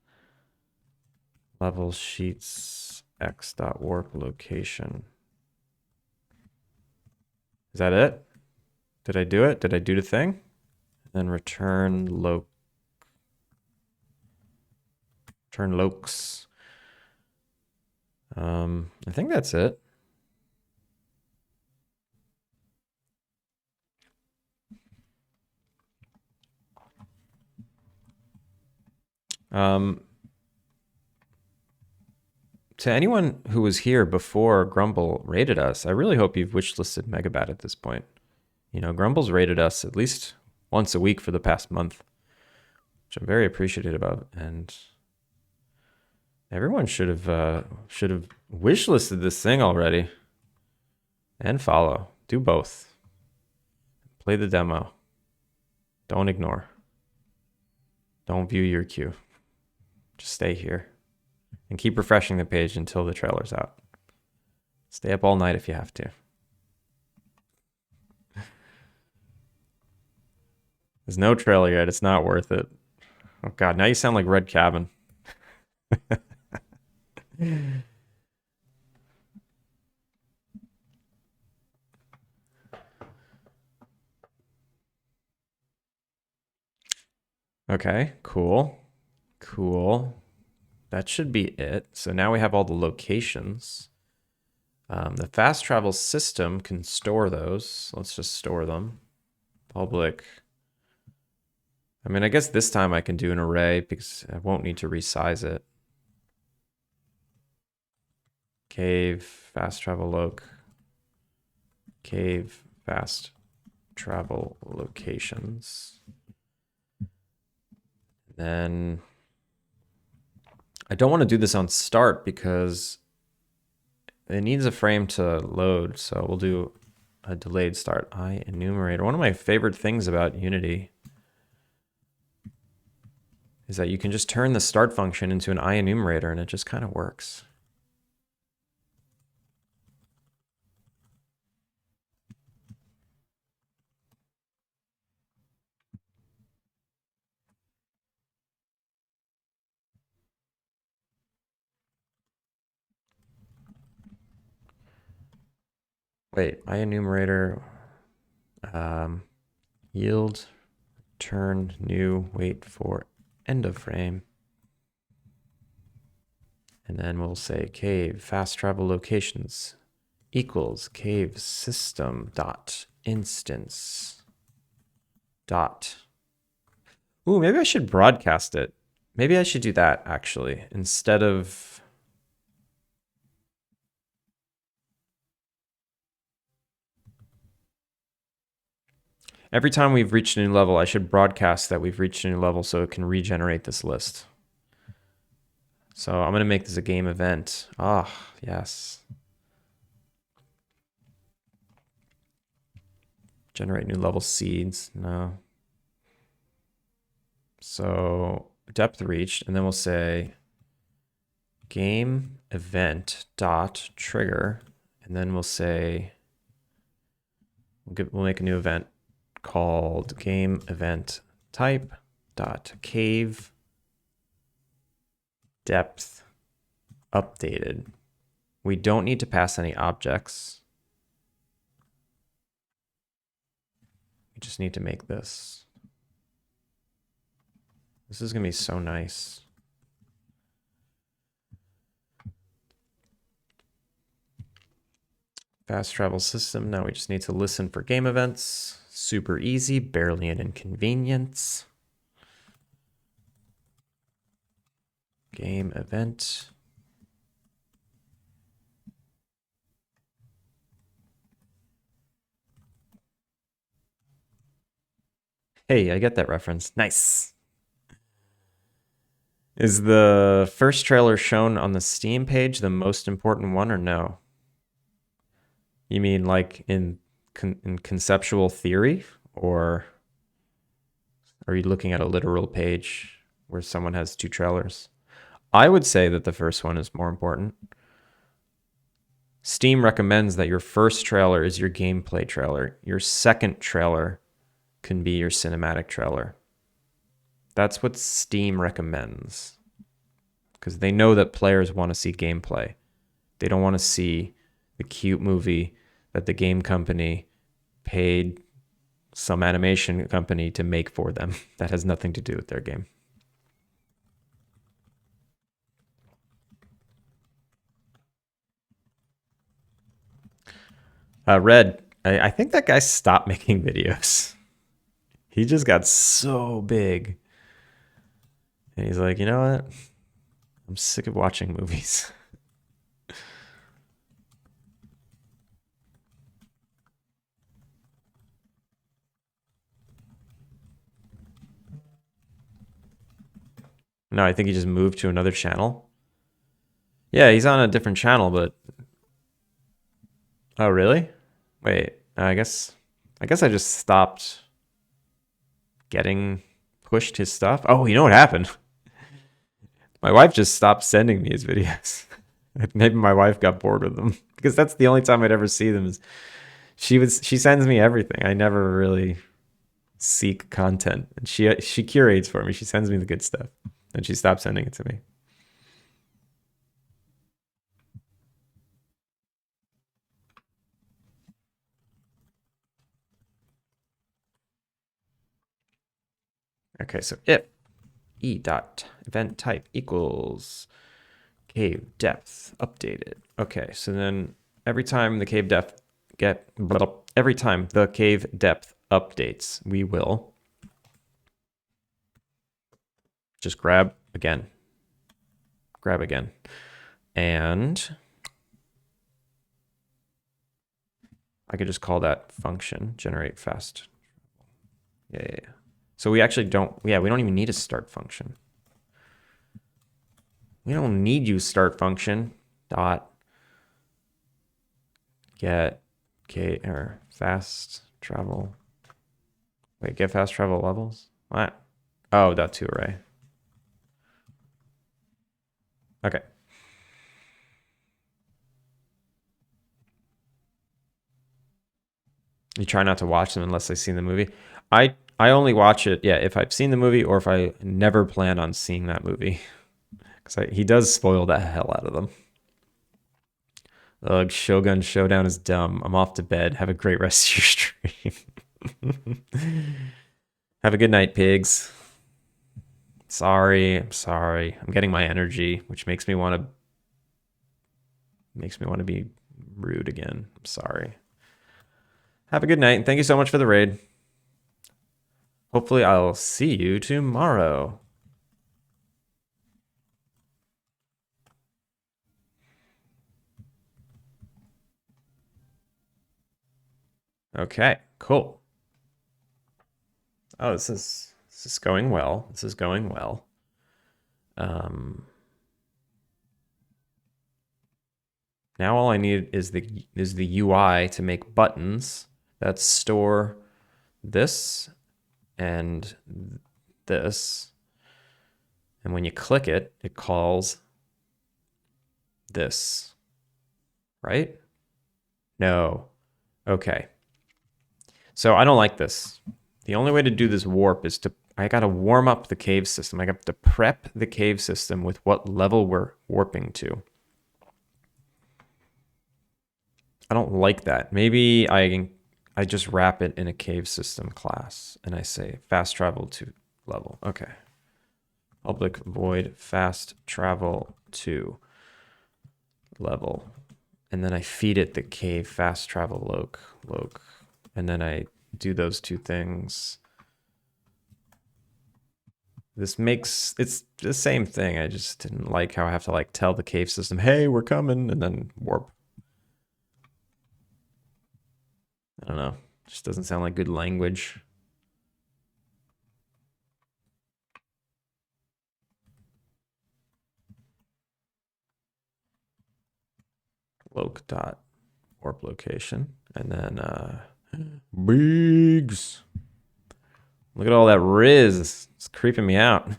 level sheets X dot warp location. Is that it? Did I do it? Did I do the thing? Then return loc. Return locs. I think that's it. To anyone who was here before Grumble rated us, I really hope you've wishlisted Megabat at this point. You know, Grumble's rated us at least once a week for the past month, which I'm very appreciative of, and everyone should have wishlisted this thing already. And follow. Do both. Play the demo. Don't ignore. Don't view your queue. Just stay here. And keep refreshing the page until the trailer's out. Stay up all night if you have to. There's no trailer yet. It's not worth it. Oh God, now you sound like Red Cabin. Okay, cool. Cool. That should be it. So now we have all the locations. The fast travel system can store those. Let's just store them. Public. I mean, I guess this time I can do an array because I won't need to resize it. Cave, fast travel loc. Cave, fast travel locations. Then I don't want to do this on start because it needs a frame to load. So we'll do a delayed start. IEnumerator. One of my favorite things about Unity is that you can just turn the start function into an IEnumerator and it just kind of works. Wait, IEnumerator, yield, turn, new, wait for end of frame. And then we'll say cave fast travel locations equals cave system dot instance dot. Ooh, maybe I should broadcast it. Maybe I should do that actually instead of. Every time we've reached a new level, I should broadcast that we've reached a new level so it can regenerate this list. So I'm going to make this a game event. Ah, yes. Generate new level seeds. No. So depth reached, and then we'll say game event dot trigger, and then we'll say we'll make a new event called game event type dot cave depth updated. We don't need to pass any objects. We just need to make this. This is gonna be so nice. Fast travel system. Now we just need to listen for game events. Super easy, barely an inconvenience. Game event. Hey, I get that reference. Nice. Is the first trailer shown on the Steam page the most important one or no? You mean like in conceptual theory, or are you looking at a literal page where someone has two trailers? I would say that the first one is more important. Steam recommends that your first trailer is your gameplay trailer. Your second trailer can be your cinematic trailer. That's what Steam recommends, because they know that players want to see gameplay. They don't want to see the cute movie that the game company paid some animation company to make for them. That has nothing to do with their game. Red, I think that guy stopped making videos. He just got so big. And he's like, you know what? I'm sick of watching movies. No, I think he just moved to another channel. Yeah, he's on a different channel, but... Oh, really? Wait, I guess I just stopped getting pushed his stuff. Oh, you know what happened? My wife just stopped sending me his videos. Maybe my wife got bored with them, because that's the only time I'd ever see them. Is she sends me everything. I never really seek content, and she curates for me. She sends me the good stuff, and she stopped sending it to me. Okay, so if e dot event type equals cave depth updated. Okay, so then every time the cave depth every time the cave depth updates, we will just grab again, and I could just call that function generate fast. Yeah. So we actually don't. Yeah, we don't even need a start function. We don't need you start function dot get or fast travel. Wait, get fast travel levels? What? Oh, dot to array. Okay. You try not to watch them unless I've seen the movie. I only watch it, yeah, if I've seen the movie or if I never plan on seeing that movie. Because he does spoil the hell out of them. Ugh, Shogun Showdown is dumb. I'm off to bed. Have a great rest of your stream. Have a good night, pigs. I'm sorry. I'm getting my energy, which makes me want to be rude again. I'm sorry. Have a good night, and thank you so much for the raid. Hopefully I'll see you tomorrow. Okay, cool. Oh, this is going well. This is going well. Now all I need is the UI to make buttons that store this and this. And when you click it, it calls this. Right? No. Okay. So I don't like this. The only way to do this warp is I gotta warm up the cave system. I got to prep the cave system with what level we're warping to. I don't like that. Maybe I just wrap it in a cave system class and I say fast travel to level. Okay. Public void fast travel to level. And then I feed it the cave fast travel loc. And then I do those two things. This makes, it's the same thing. I just didn't like how I have to like tell the cave system, hey, we're coming, and then warp. I don't know. Just doesn't sound like good language. Loc dot warp location. And then Biggs. Look at all that Riz. It's creeping me out.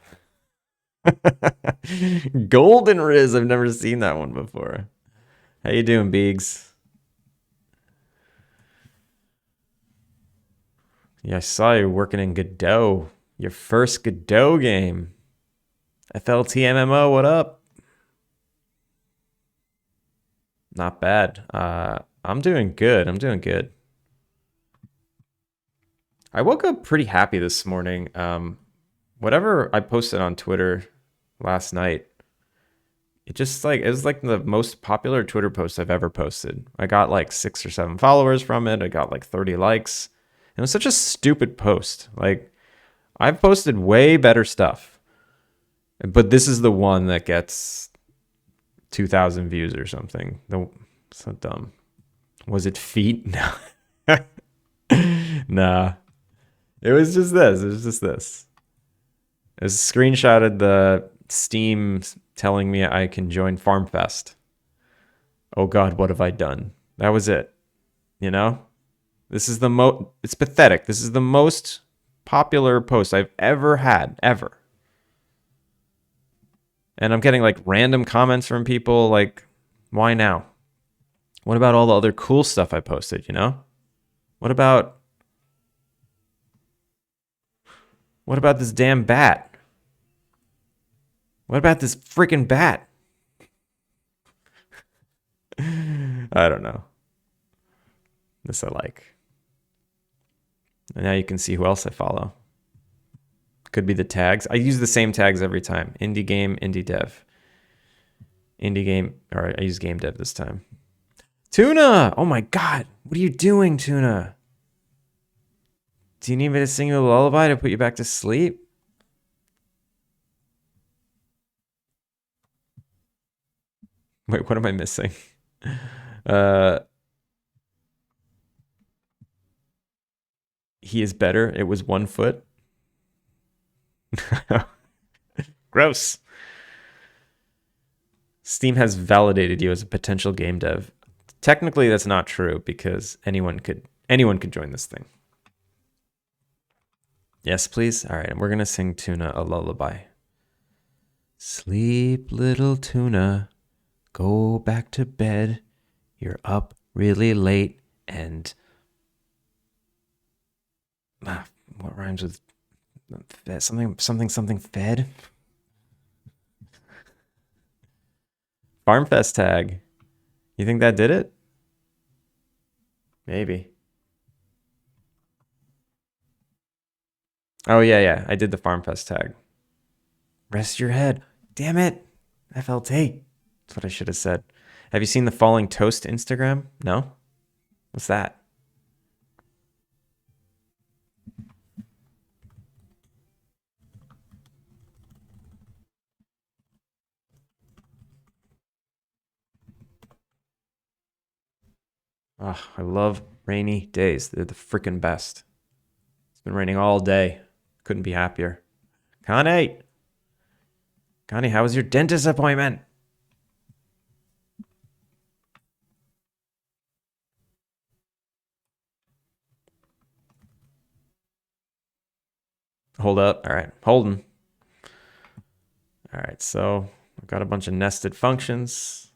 Golden Riz. I've never seen that one before. How you doing, Biggs? Yeah, I saw you working in Godot. Your first Godot game. FLT MMO, what up? Not bad. I'm doing good. I'm doing good. I woke up pretty happy this morning. Whatever I posted on Twitter last night, it was like the most popular Twitter post I've ever posted. I got like 6 or 7 followers from it. I got like 30 likes. It was such a stupid post. Like, I've posted way better stuff, but this is the one that gets 2,000 views or something. So dumb. Was it feet? No. Nah. It was just this. It was just this. It was screenshotted the Steam telling me I can join FarmFest. Oh God, what have I done? That was it. You know? This is it's pathetic. This is the most popular post I've ever had, ever. And I'm getting like random comments from people like, why now? What about all the other cool stuff I posted, you know? What about this damn bat? What about this freaking bat? I don't know. This I like. And now you can see who else I follow. Could be the tags. I use the same tags every time. Indie game, indie dev. Indie game, or I use game dev this time. Tuna! Oh my God. What are you doing, Tuna? Do you need me to sing you a lullaby to put you back to sleep? Wait, what am I missing? He is better. It was 1 foot. Gross. Steam has validated you as a potential game dev. Technically, that's not true because anyone could join this thing. Yes, please. All right, and we're gonna sing Tuna a lullaby. Sleep, little Tuna. Go back to bed. You're up really late and what rhymes with something fed? FarmFest tag. You think that did it? Maybe. Oh yeah. I did the FarmFest tag. Rest your head. Damn it. FLT. That's what I should have said. Have you seen the Falling Toast Instagram? No? What's that? Oh, I love rainy days. They're the freaking best. It's been raining all day. Couldn't be happier. Connie, how was your dentist appointment? Hold up. All right, holding. All right, so I've got a bunch of nested functions.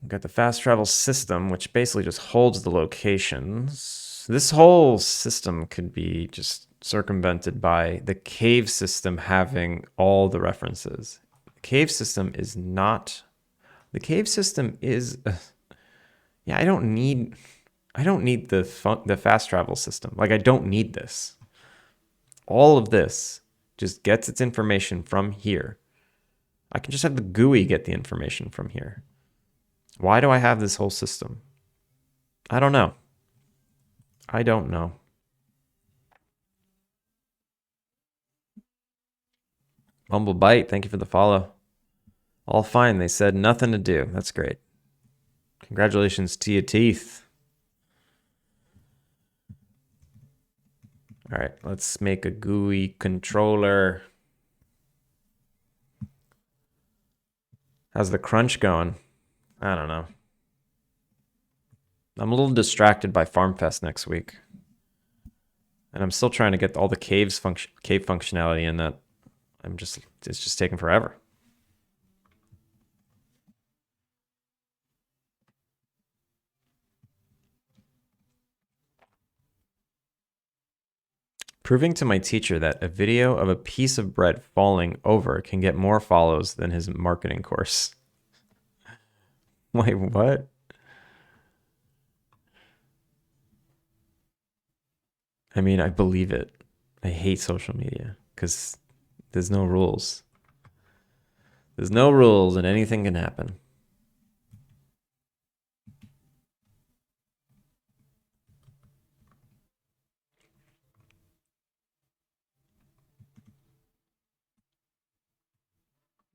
We've got the fast travel system, which basically just holds the locations. This whole system could be just circumvented by the cave system having all the references. The cave system is not. The cave system is. Yeah, I don't need the fast travel system. Like, I don't need this. All of this just gets its information from here. I can just have the GUI get the information from here. Why do I have this whole system? I don't know. I don't know. Humble Bite, thank you for the follow. All fine. They said nothing to do. That's great. Congratulations to your teeth. All right, let's make a GUI controller. How's the crunch going? I don't know. I'm a little distracted by FarmFest next week. And I'm still trying to get all the cave functionality in that. It's just taking forever. Proving to my teacher that a video of a piece of bread falling over can get more follows than his marketing course. Wait, what? I mean, I believe it. I hate social media because there's no rules. There's no rules and anything can happen.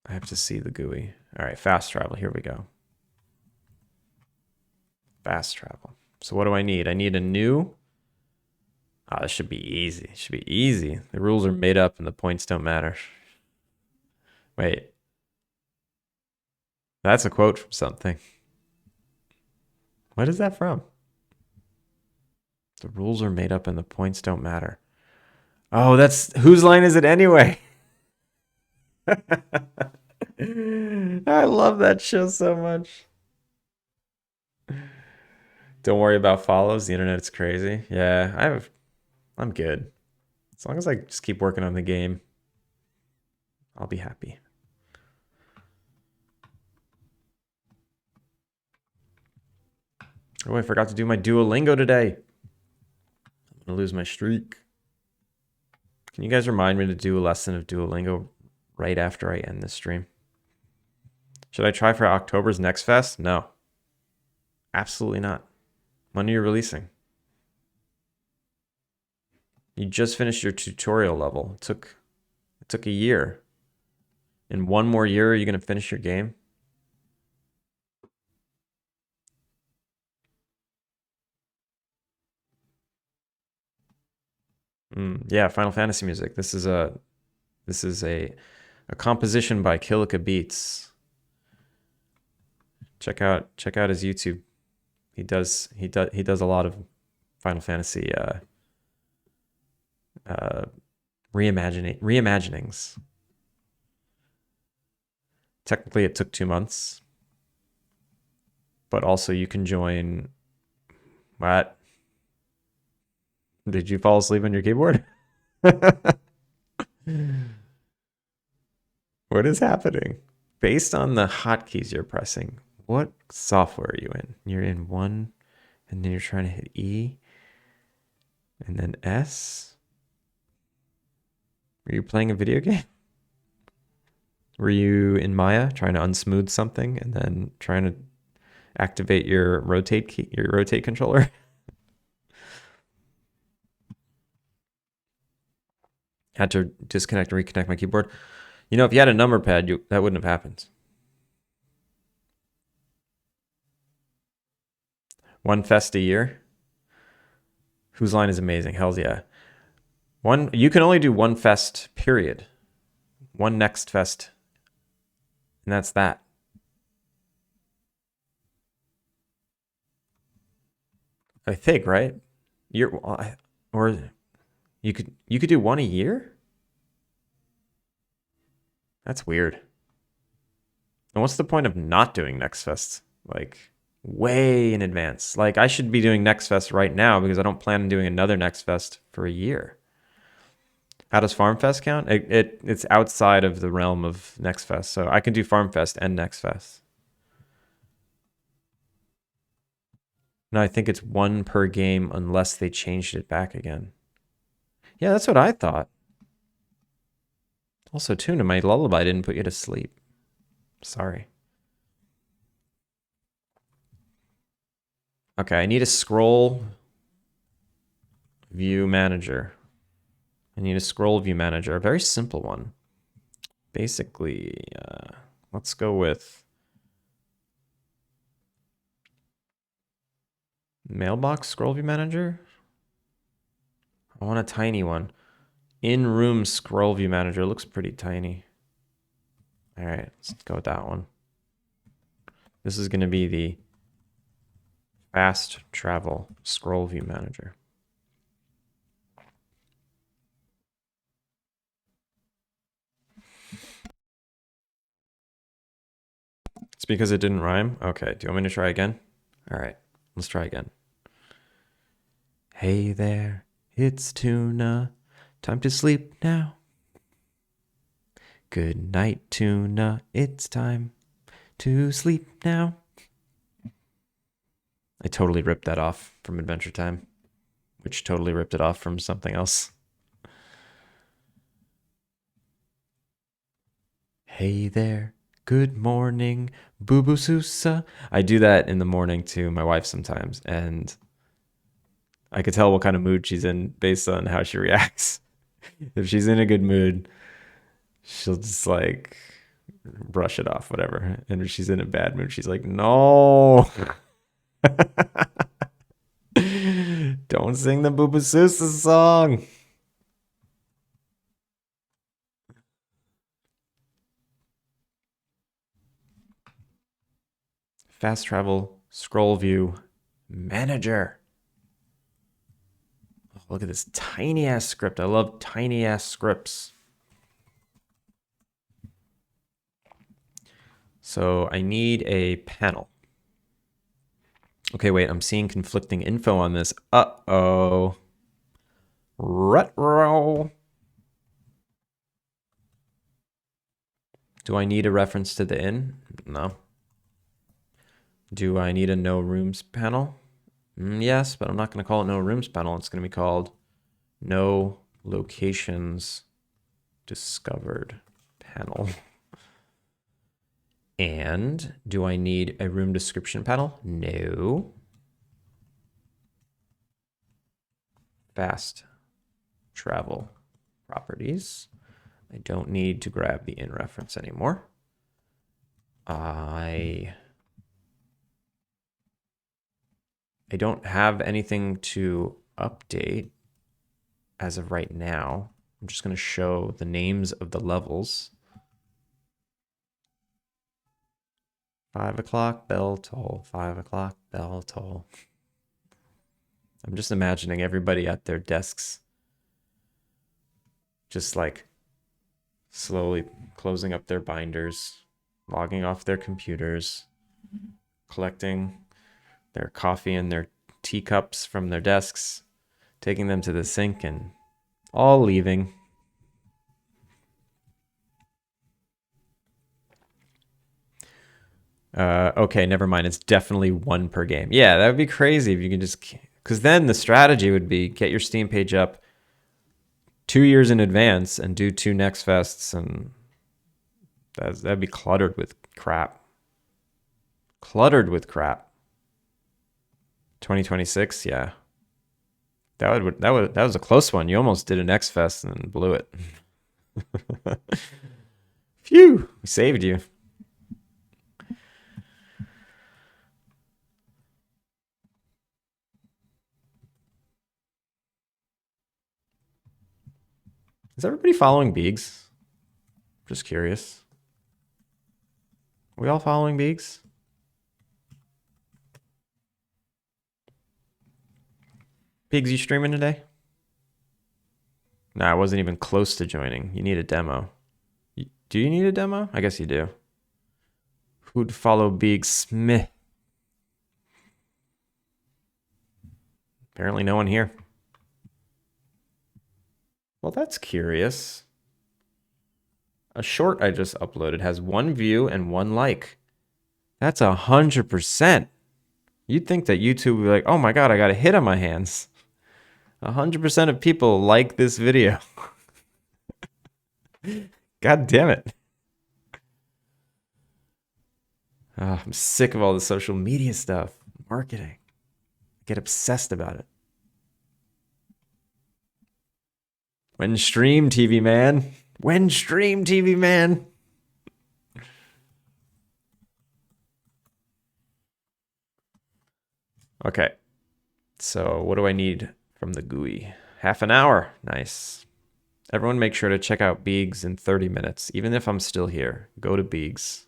I have to see the GUI. All right, fast travel. Here we go. Fast travel. So what do I need? I need a new... Oh, this should be easy. It should be easy. The rules are made up and the points don't matter. Wait. That's a quote from something. What is that from? The rules are made up and the points don't matter. Oh, that's... Whose line is it anyway? I love that show so much. Don't worry about follows. The internet's crazy. Yeah, I'm good. As long as I just keep working on the game, I'll be happy. Oh, I forgot to do my Duolingo today. I'm gonna lose my streak. Can you guys remind me to do a lesson of Duolingo right after I end this stream? Should I try for October's Next Fest? No. Absolutely not. When are you releasing? You just finished your tutorial level. It took a year. In one more year, are you going to finish your game? Yeah, Final Fantasy music. This is a composition by Kilika Beats. Check out his YouTube. He does a lot of Final Fantasy reimaginings. Technically, it took 2 months, but also you can join. What? Did you fall asleep on your keyboard? What is happening? Based on the hotkeys you're pressing, what software are you in? You're in 1, and then you're trying to hit E, and then S. Were you playing a video game? Were you in Maya trying to unsmooth something and then trying to activate your rotate key, your rotate controller? Had to disconnect and reconnect my keyboard. You know, if you had a number pad, that wouldn't have happened. One fest a year. Whose line is amazing? Hell's yeah. You can only do one fest, period. One next fest. And that's that. I think, right? Or you could do one a year? That's weird. And what's the point of not doing Next Fest? Like, way in advance. Like, I should be doing Next Fest right now because I don't plan on doing another Next Fest for a year. How does Farm Fest count? It's outside of the realm of Next Fest, so I can do Farm Fest and Next Fest. No, I think it's 1 per game unless they changed it back again. Yeah, that's what I thought. Also, Tuna, my lullaby didn't put you to sleep. Sorry. Okay, I need a scroll view manager. I need a scroll view manager, a very simple one. Basically, let's go with mailbox scroll view manager. I want a tiny one. In-room scroll view manager looks pretty tiny. All right, let's go with that one. This is going to be the fast travel scroll view manager. It's because it didn't rhyme? Okay, do you want me to try again? All right, let's try again. Hey there, it's Tuna. Time to sleep now. Good night, Tuna. It's time to sleep now. I totally ripped that off from Adventure Time, which totally ripped it off from something else. Hey there, good morning, Boo Boo Sousa. I do that in the morning to my wife sometimes, and I could tell what kind of mood she's in based on how she reacts. If she's in a good mood, she'll just like brush it off, whatever. And if she's in a bad mood, she's like, no. Don't sing the Boo Boo Sousa song. Fast travel scroll view manager. Oh, look at this tiny ass script. I love tiny ass scripts. So I need a panel. Okay, wait, I'm seeing conflicting info on this. Uh-oh. Retro. Do I need a reference to the inn? No. Do I need a no rooms panel? Yes, but I'm not going to call it no rooms panel. It's going to be called no locations discovered panel. And do I need a room description panel? No. Fast travel properties. I don't need to grab the in reference anymore. I don't have anything to update as of right now. I'm just going to show the names of the levels. 5 o'clock, bell toll. 5 o'clock, bell toll. I'm just imagining everybody at their desks just like slowly closing up their binders, logging off their computers, collecting their coffee and their teacups from their desks, taking them to the sink, and all leaving. Okay, never mind. It's definitely one per game. Yeah, that would be crazy if you could just... Because then the strategy would be get your Steam page up 2 years in advance and do 2 Next Fests, and that'd be cluttered with crap. Cluttered with crap. 2026, yeah. That was a close one. You almost did an X Fest and blew it. Phew, we saved you. Is everybody following Beegs? Just curious. Are we all following Beegs? Beegs, you streaming today? Nah, I wasn't even close to joining. You need a demo. Do you need a demo? I guess you do. Who'd follow Beegs Smith? Apparently no one here. Well, that's curious. A short I just uploaded has 1 view and 1 like. That's 100%. You'd think that YouTube would be like, oh my God, I got a hit on my hands. 100% of people like this video. God damn it. I'm sick of all the social media stuff. Marketing. I get obsessed about it. When stream TV, man. When stream TV, man. Okay. So what do I need from the GUI? Half an hour. Nice. Everyone make sure to check out Beegs in 30 minutes. Even if I'm still here, go to Beegs.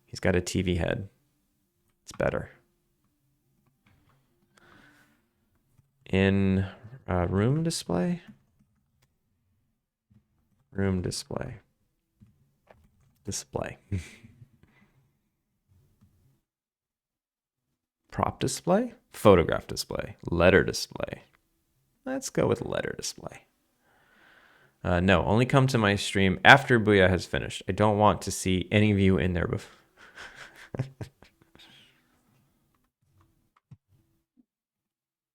He's got a TV head. It's better. In room display? Room display. Display. Prop display? Photograph display. Letter display. Let's go with letter display. No, only come to my stream after Booyah has finished. I don't want to see any of you in there before.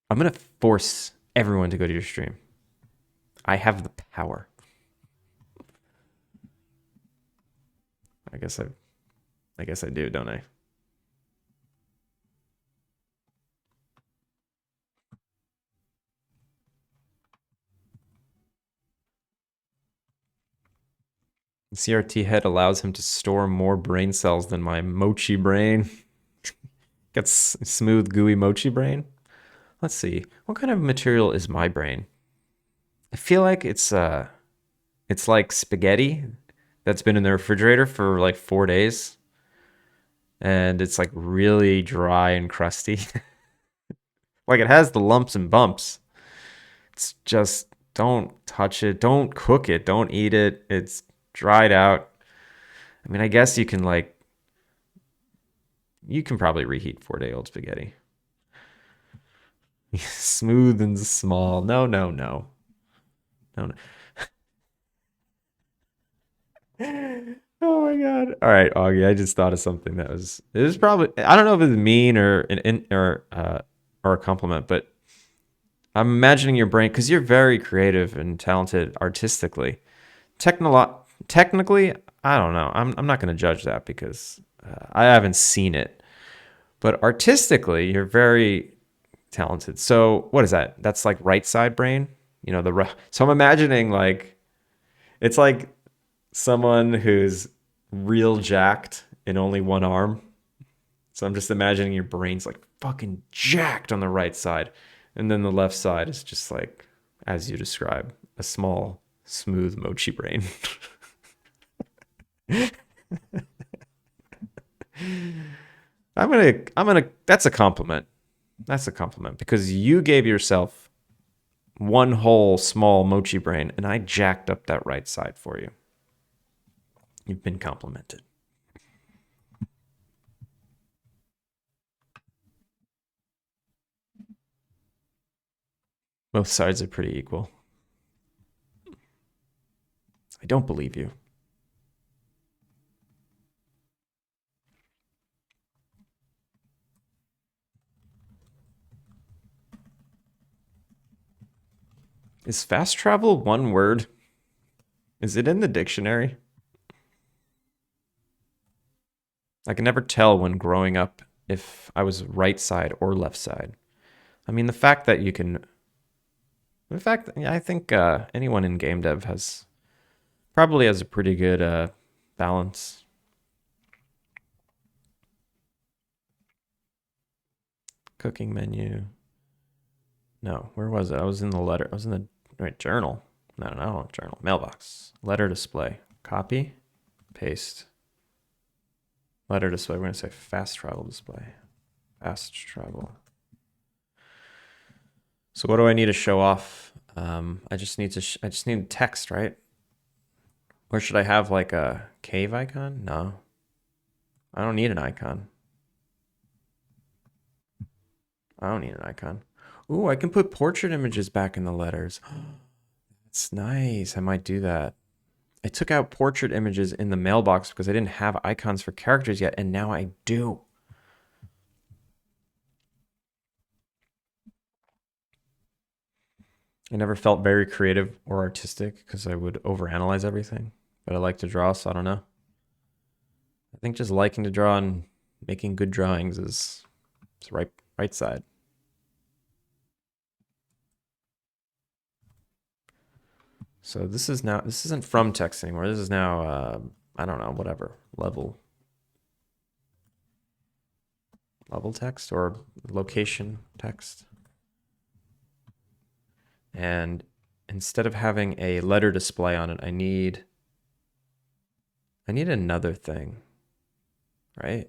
I'm going to force everyone to go to your stream. I have the power. I guess I do, don't I? The CRT head allows him to store more brain cells than my mochi brain. Got smooth, gooey mochi brain. Let's see. What kind of material is my brain? I feel like it's like spaghetti that's been in the refrigerator for like 4 days. And it's like really dry and crusty. Like it has the lumps and bumps. It's just don't touch it. Don't cook it. Don't eat it. It's dried out. I mean, I guess you can probably reheat 4-day-old spaghetti. Smooth and small. No, no, no. No, no. Oh my god. All right, Augie, I just thought of something it was probably, I don't know if it's mean or or a compliment, but I'm imagining your brain because you're very creative and talented artistically. Technically, I don't know. I'm not going to judge that because I haven't seen it. But artistically, you're very talented. So what is that? That's like right side brain. You know so I'm imagining like it's like someone who's real jacked in only one arm. So I'm just imagining your brain's like fucking jacked on the right side, and then the left side is just like as you describe, a small, smooth mochi brain. I'm gonna that's a compliment. That's a compliment because you gave yourself one whole small mochi brain and I jacked up that right side for you. You've been complimented. Both sides are pretty equal. I don't believe you. Is fast travel one word? Is it in the dictionary? I can never tell when growing up if I was right side or left side. I mean, the fact that you can. In fact, I think anyone in game dev probably has a pretty good balance. Cooking menu. No, where was it? I was in the letter. I was in the right journal. No, journal. Mailbox. Letter display. Copy. Paste. Letter display. We're going to say fast travel display. Fast travel. So what do I need to show off? I just need text, right? Or should I have like a cave icon? No. I don't need an icon. I don't need an icon. Ooh, I can put portrait images back in the letters. That's nice. I might do that. I took out portrait images in the mailbox because I didn't have icons for characters yet, and now I do. I never felt very creative or artistic because I would overanalyze everything. but I like to draw, so I don't know. I think just liking to draw and making good drawings is right side. So this isn't from text anymore. This is now, I don't know, whatever, level text or location text. And instead of having a letter display on it, I need another thing, right?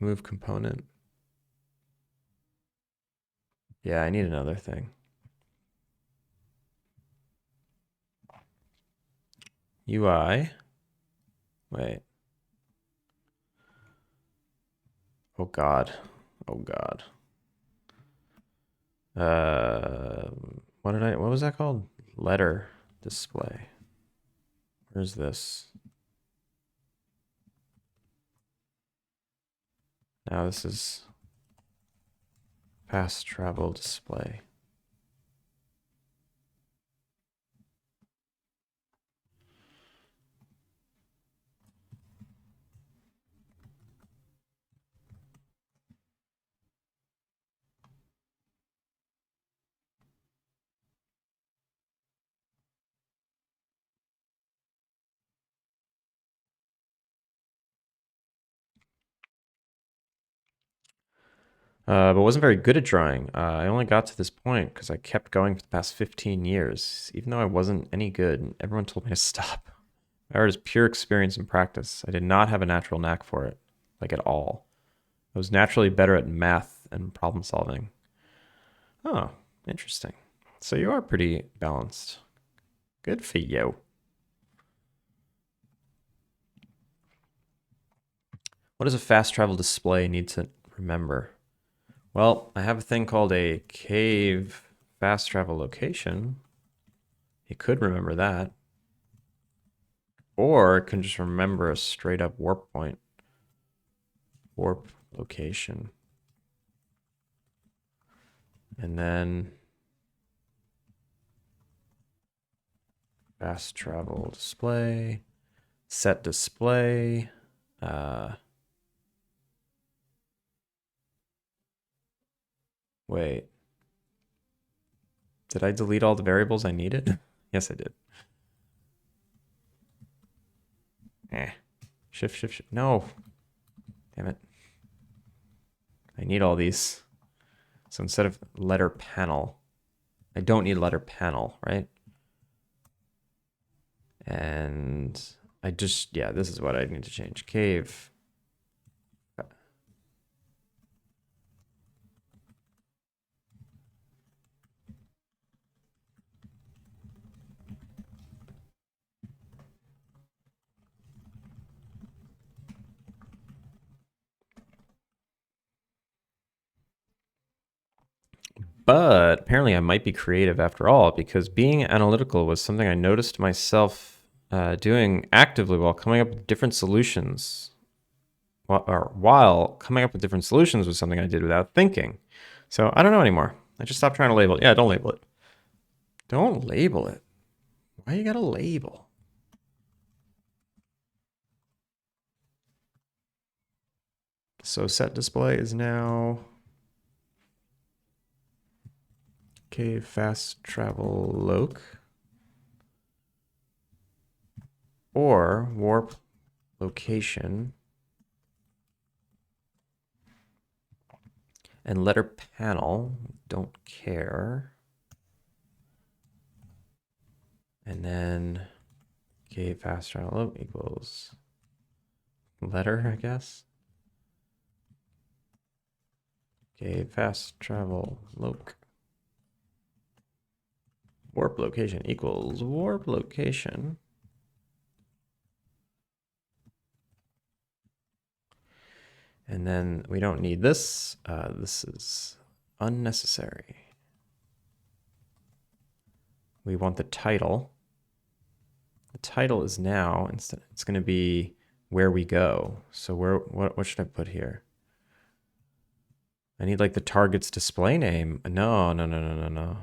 Move component. Yeah, I need another thing. UI. Wait. Oh God. Oh God. What was that called? Letter display. Where's this? Now this is fast travel display. But wasn't very good at drawing. I only got to this point because I kept going for the past 15 years, even though I wasn't any good. Everyone told me to stop. Art is pure experience and practice. I did not have a natural knack for it, like at all. I was naturally better at math and problem solving. Oh, interesting. So you are pretty balanced. Good for you. What does a fast travel display need to remember? Well, I have a thing called a cave fast travel location. You could remember that. Or it can just remember a straight up warp point. Warp location. And then fast travel display. Set display. Wait. Did I delete all the variables I needed? Yes, I did. Shift. No. Damn it. I need all these. So instead of letter panel, I don't need letter panel, right? And I just, yeah, this is what I need to change. Cave. But apparently I might be creative after all, because being analytical was something I noticed myself doing actively while coming up with different solutions. While coming up with different solutions was something I did without thinking. So I don't know anymore. I just stopped trying to label it. Yeah, don't label it. Don't label it. Why you gotta label? So set display is now cave fast travel loc or warp location and letter panel. Don't care. And then cave fast travel loc equals letter, I guess. Cave fast travel loc. Warp location equals warp location. And then we don't need this. This is unnecessary. We want the title. The title is now, instead, it's going to be where we go. So what should I put here? I need like the target's display name. No.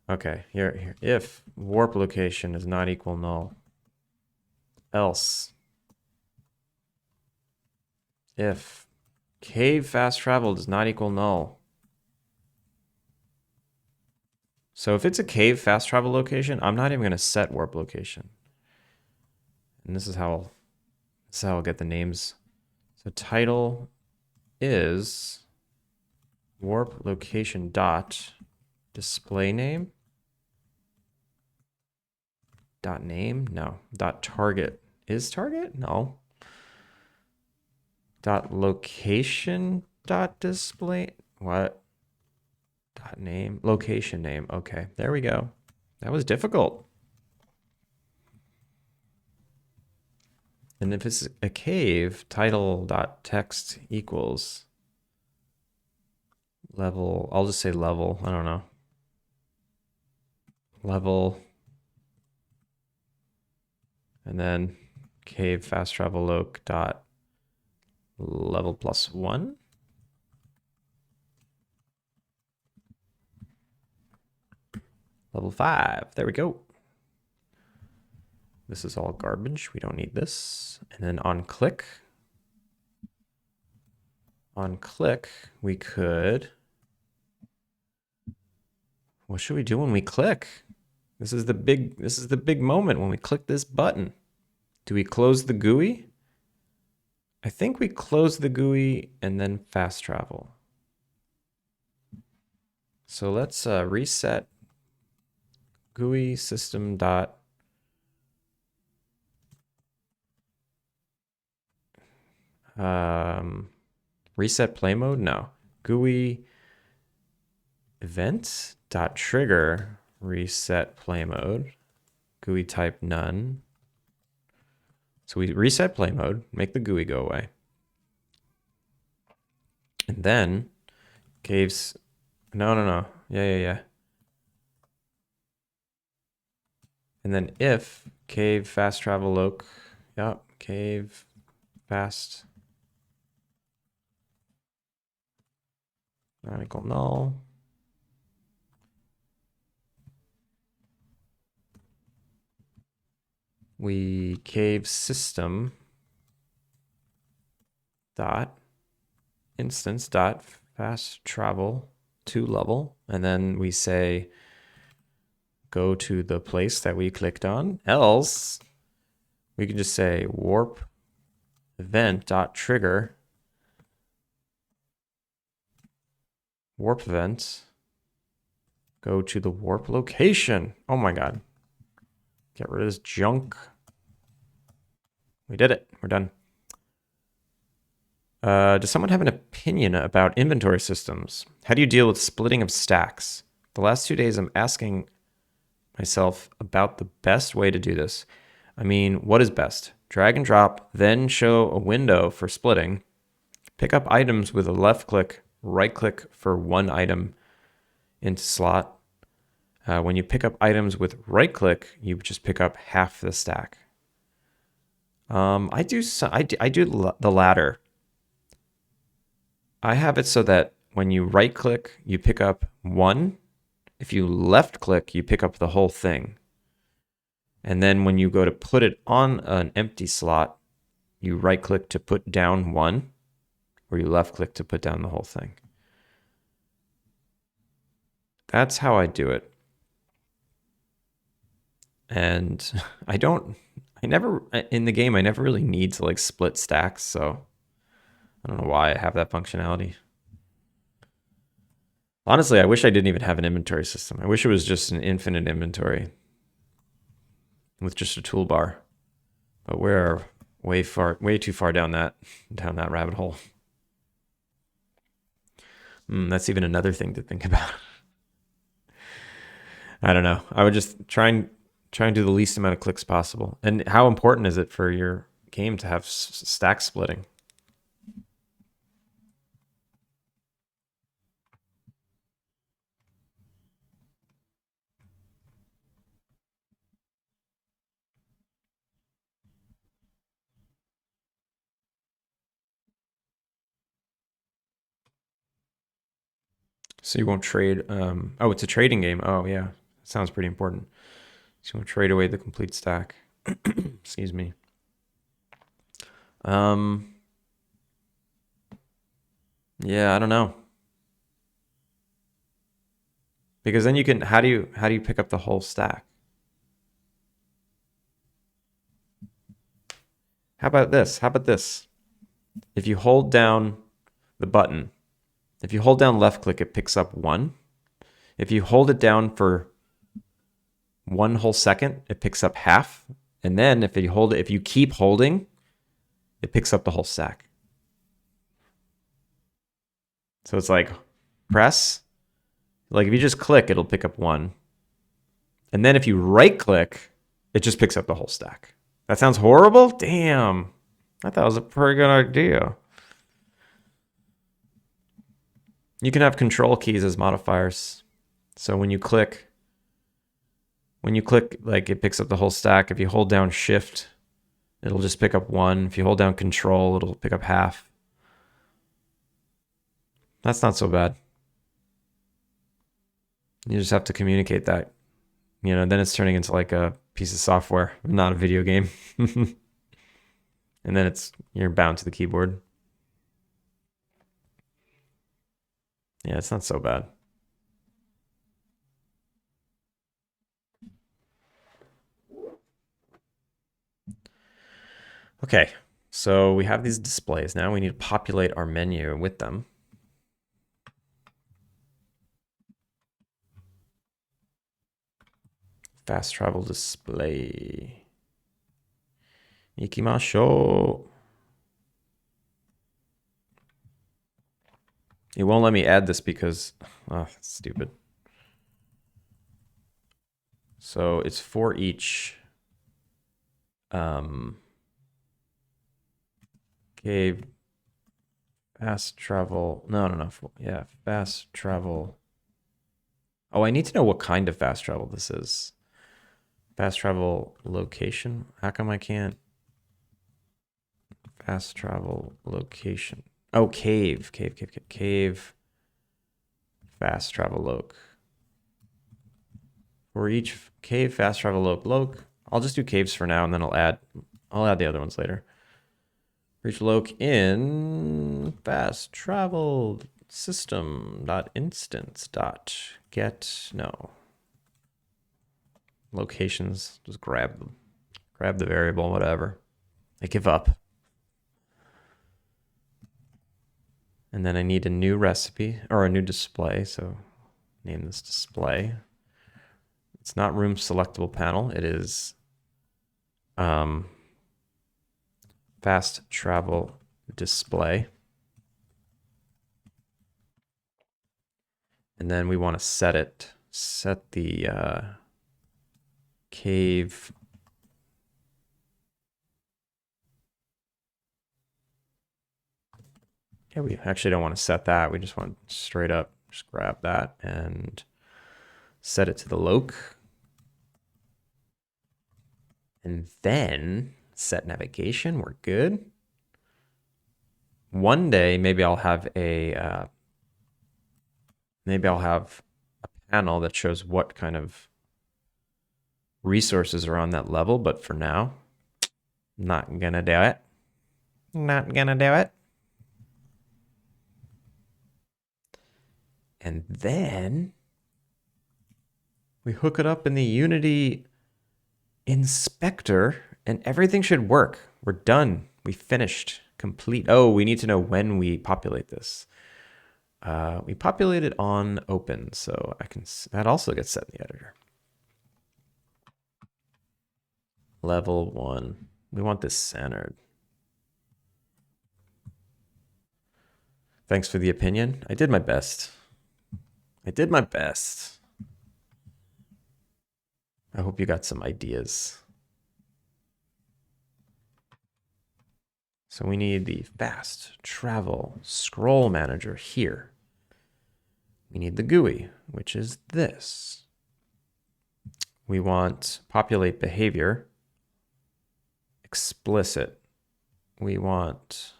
Okay, here. If warp location is not equal null, else if cave fast travel does not equal null. So if it's a cave fast travel location, I'm not even going to set warp location. And this is how I'll get the names. So title is warp location dot display name dot name. No, dot target. Is target? No. Dot location dot display. What? Dot name. Location name. Okay, there we go. That was difficult. And if it's a cave, title dot text equals level. I'll just say level. I don't know. Level. And then cave fast travel loc dot level +1. Level 5. There we go. This is all garbage. We don't need this. And then on click, we could. What should we do when we click? This is the big moment when we click this button. Do we close the GUI? I think we close the GUI and then fast travel. So let's reset GUI system dot reset play mode. No, GUI event dot trigger reset play mode. GUI type none. So we reset play mode, make the GUI go away. And then caves, no. Yeah. And then if cave fast travel loc, yep, cave fast not equal null. We cave system dot instance dot fast travel to level, and then we say go to the place that we clicked on. Else we can just say warp event dot trigger warp event go to the warp location. Oh my god, get rid of this junk. We did it. We're done. Does someone have an opinion about inventory systems? How do you deal with splitting of stacks? The last 2 days I'm asking myself about the best way to do this. I mean, what is best? Drag and drop, then show a window for splitting. Pick up items with a left click, right click for one item into slot. When you pick up items with right click, you just pick up half the stack. I do the latter. I have it so that when you right click, you pick up one. If you left click, you pick up the whole thing. And then when you go to put it on an empty slot, you right click to put down one, or you left click to put down the whole thing. That's how I do it. And in the game, I never really need to like split stacks. So I don't know why I have that functionality. Honestly, I wish I didn't even have an inventory system. I wish it was just an infinite inventory with just a toolbar. But we're way too far down that rabbit hole. That's even another thing to think about. I don't know. I would just try and do the least amount of clicks possible. And how important is it for your game to have stack splitting? So you won't trade. Oh, it's a trading game. Oh, yeah. Sounds pretty important. So you want to trade away the complete stack. Excuse me. Yeah, I don't know. Because then you can, how do you pick up the whole stack? How about this? How about this? If you hold down the button, if you hold down left click, it picks up 1. If you hold it down for 1 whole second, it picks up half. And then if you keep holding, it picks up the whole stack. So it's like press, like if you just click, it'll pick up 1. And then if you right click, it just picks up the whole stack. That sounds horrible? Damn. I thought it was a pretty good idea. You can have control keys as modifiers. So when you click, like it picks up the whole stack. If you hold down shift, it'll just pick up 1. If you hold down control, it'll pick up half. That's not so bad. You just have to communicate that. You know, then it's turning into like a piece of software, not a video game. And then you're bound to the keyboard. Yeah, it's not so bad. Okay, so we have these displays now. We need to populate our menu with them. Fast travel display. Ikimashou. It won't let me add this because, oh, that's stupid. So it's for each cave fast travel. No. Yeah, fast travel. Oh, I need to know what kind of fast travel this is. Fast travel location. How come I can't? Fast travel location. Oh, cave. Fast travel loc. For each cave fast travel loc. I'll just do caves for now, and then I'll add the other ones later. For each loc in fast travel system dot instance dot get locations. Just grab the variable, whatever. I give up. And then I need a new recipe or a new display. So name this display. It's not room selectable panel. It is fast travel display. And then we want to set the cave. Yeah, we actually don't want to set that. We just want straight up, just grab that and set it to the loc. And then set navigation. We're good. One day, maybe I'll have a panel that shows what kind of resources are on that level. But for now, not gonna do it. Not gonna do it. And then we hook it up in the Unity inspector and everything should work. We're done. We finished. Complete. Oh, we need to know when we populate this. We populate it on open, so that also gets set in the editor. Level 1. We want this centered. Thanks for the opinion. I did my best. I hope you got some ideas. So we need the fast travel scroll manager here. We need the GUI, which is this. We want populate behavior explicit. We want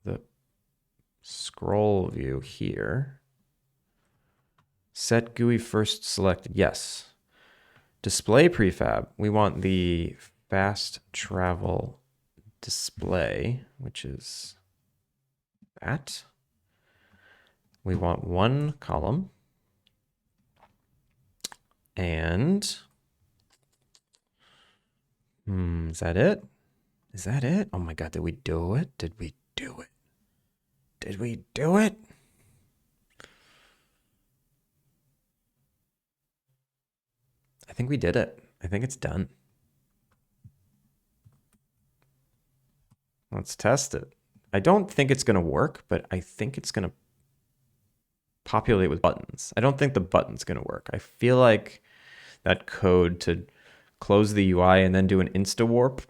the scroll view here. Set GUI first selected. Yes. Display prefab. We want the fast travel display, which is that. We want one column. And is that it? Is that it? Oh my god, did we do it? Did we do it? Did we do it? I think we did it. I think it's done. Let's test it. I don't think it's going to work, but I think it's going to populate with buttons. I don't think the button's going to work. I feel like that code to close the UI and then do an insta warp,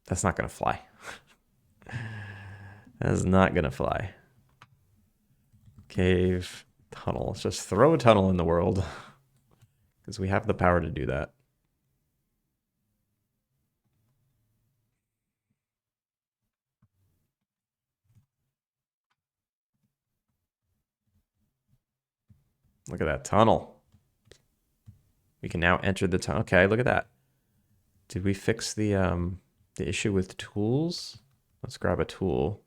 that's not going to fly. That is not going to fly. Cave, tunnel. Let's just throw a tunnel in the world because we have the power to do that. Look at that tunnel. We can now enter the tunnel. Okay, look at that. Did we fix the issue with tools? Let's grab a tool.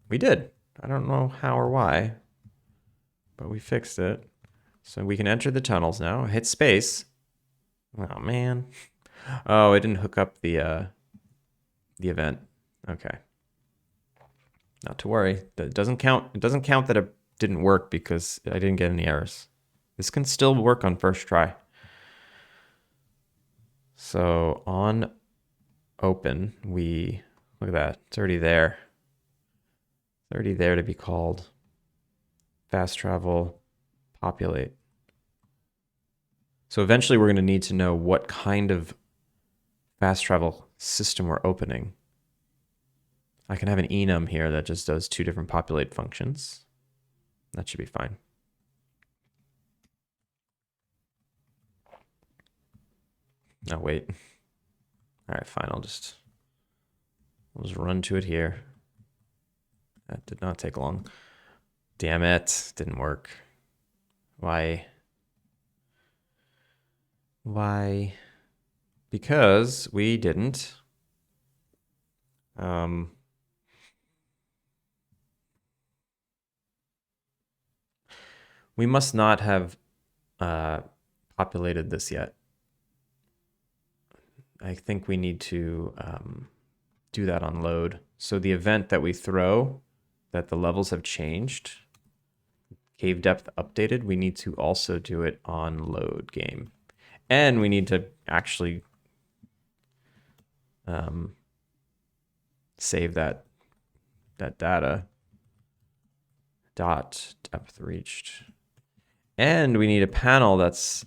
We did. I don't know how or why, but we fixed it. So we can enter the tunnels now. Hit space. Oh man. Oh, it didn't hook up the event. Okay. Not to worry. That doesn't count. It doesn't count that it didn't work because I didn't get any errors. This can still work on first try. So on open, we look at that. It's already there. It's already there to be called. Fast travel, populate. So eventually we're going to need to know what kind of fast travel system we're opening. I can have an enum here that just does two different populate functions. That should be fine. Oh, wait. All right, fine. I'll just run to it here. That did not take long. Damn it. Didn't work. Why? Why? Because we didn't. We must not have populated this yet. I think we need to do that on load. So the event that we throw, that the levels have changed, cave depth updated, we need to also do it on load game. And we need to actually save that data. Dot depth reached. And we need a panel that's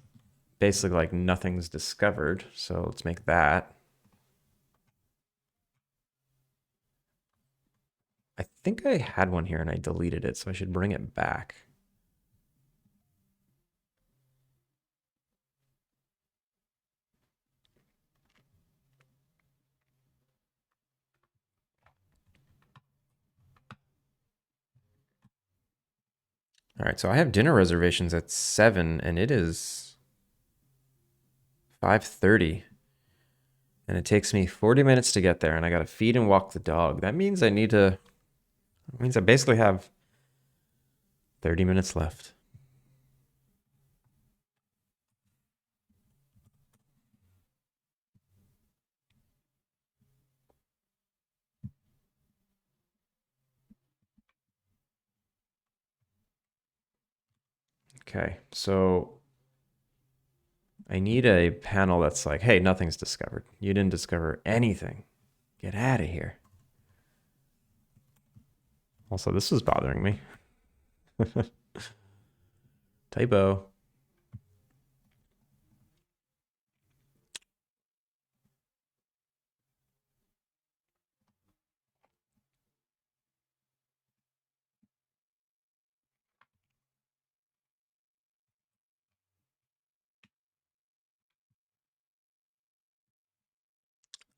basically like nothing's discovered. So let's make that. I think I had one here and I deleted it, so I should bring it back. All right, so I have dinner reservations at 7 and it is 5:30. And it takes me 40 minutes to get there and I got to feed and walk the dog. That means I basically have 30 minutes left. Okay, so I need a panel that's like, hey, nothing's discovered. You didn't discover anything. Get out of here. Also, this is bothering me. Typo.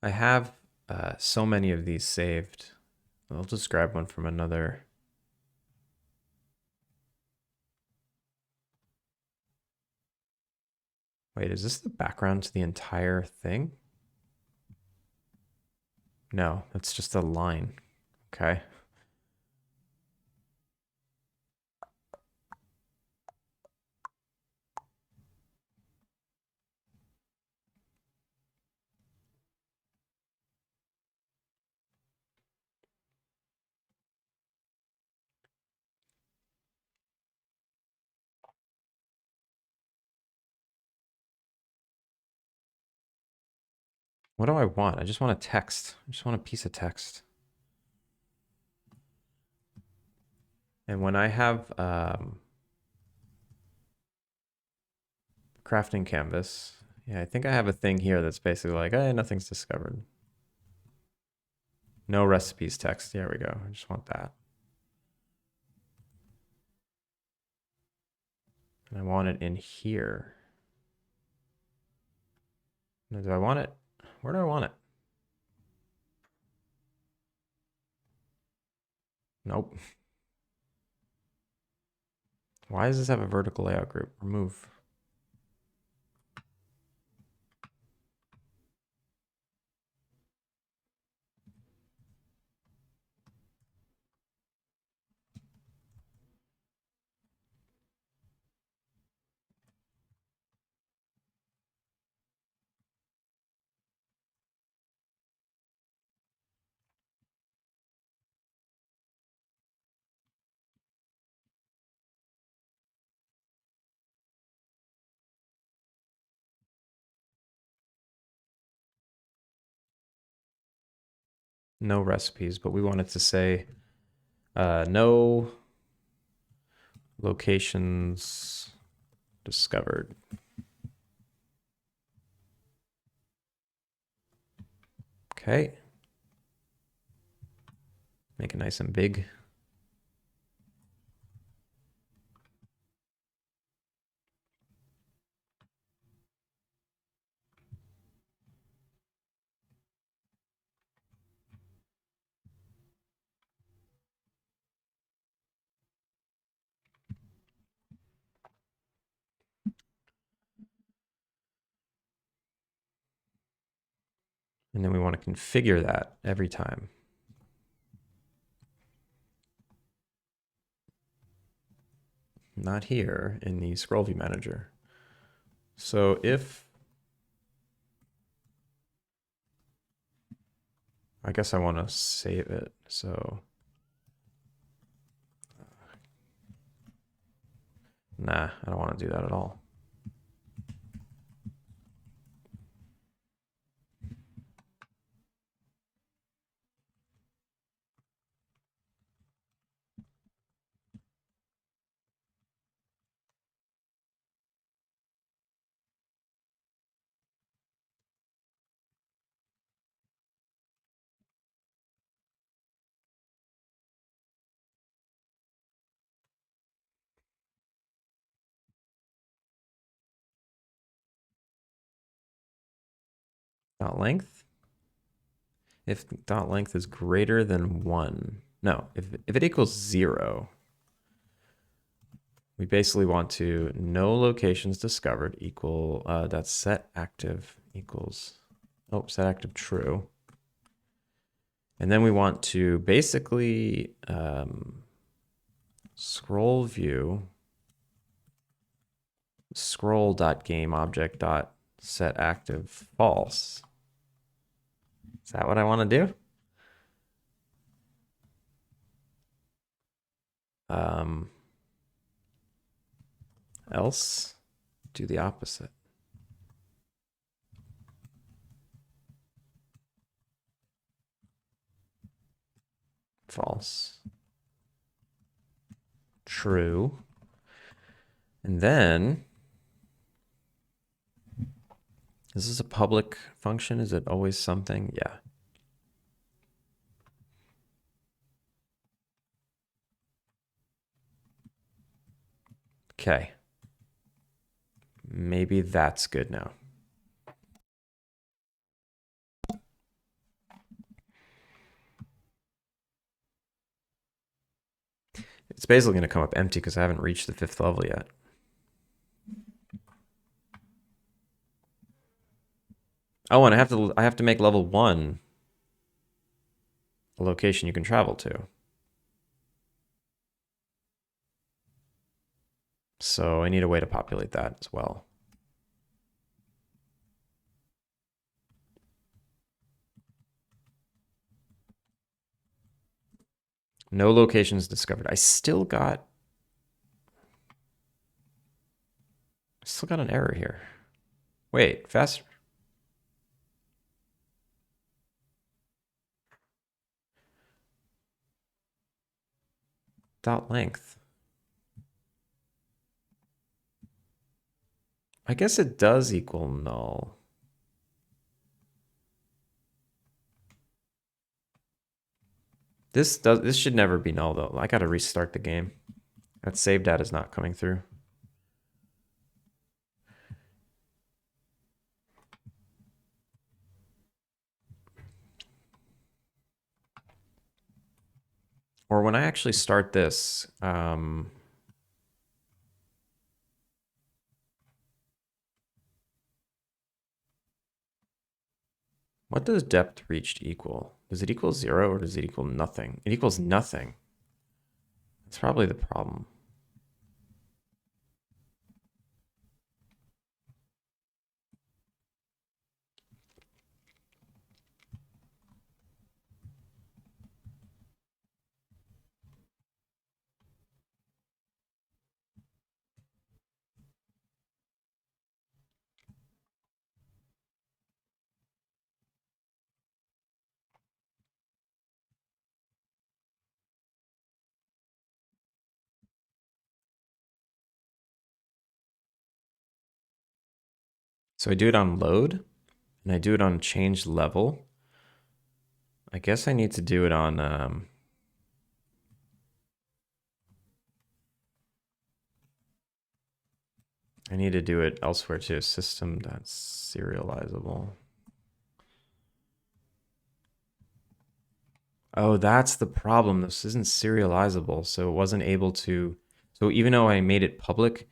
I have so many of these saved. I'll just grab one from another Wait, is this the background to the entire thing? No, that's just a line. Okay. What do I want? I just want a text. I just want a piece of text. And when I have crafting canvas, yeah, I think I have a thing here that's basically like, hey, nothing's discovered. No recipes text. There we go. I just want that. And I want it in here. Now, do I want it? Where do I want it? Nope. Why does this have a vertical layout group? Remove. No recipes, but we want it to say no locations discovered. Okay. Make it nice and big. And then we want to configure that every time. Not here in the scroll view manager. So if, I guess I want to save it. So nah, I don't want to do that at all. Dot length. If dot length is greater than 1. No, if it equals 0, we basically want to no locations discovered equal that's set active equals set active true. And then we want to basically scroll view scroll.game object dot set active false. Is that what I want to do? Else do the opposite. False. True. And then, is this a public function? Is it always something? Yeah. Okay. Maybe that's good now. It's basically going to come up empty because I haven't reached the 5th level yet. Oh, and I have to make level 1 a location you can travel to. So I need a way to populate that as well. No locations discovered. I still got an error here. Wait, fast. Dot length. I guess it does equal null. This should never be null though. I gotta restart the game. That save data is not coming through. Or when I actually start this, what does depth reached equal? Does it equal 0 or does it equal nothing? It equals nothing. That's probably the problem. So I do it on load, and I do it on change level. I guess I need to do it on I need to do it elsewhere too. System.serializable. Oh, that's the problem. This isn't serializable, so it wasn't able to. So even though I made it public,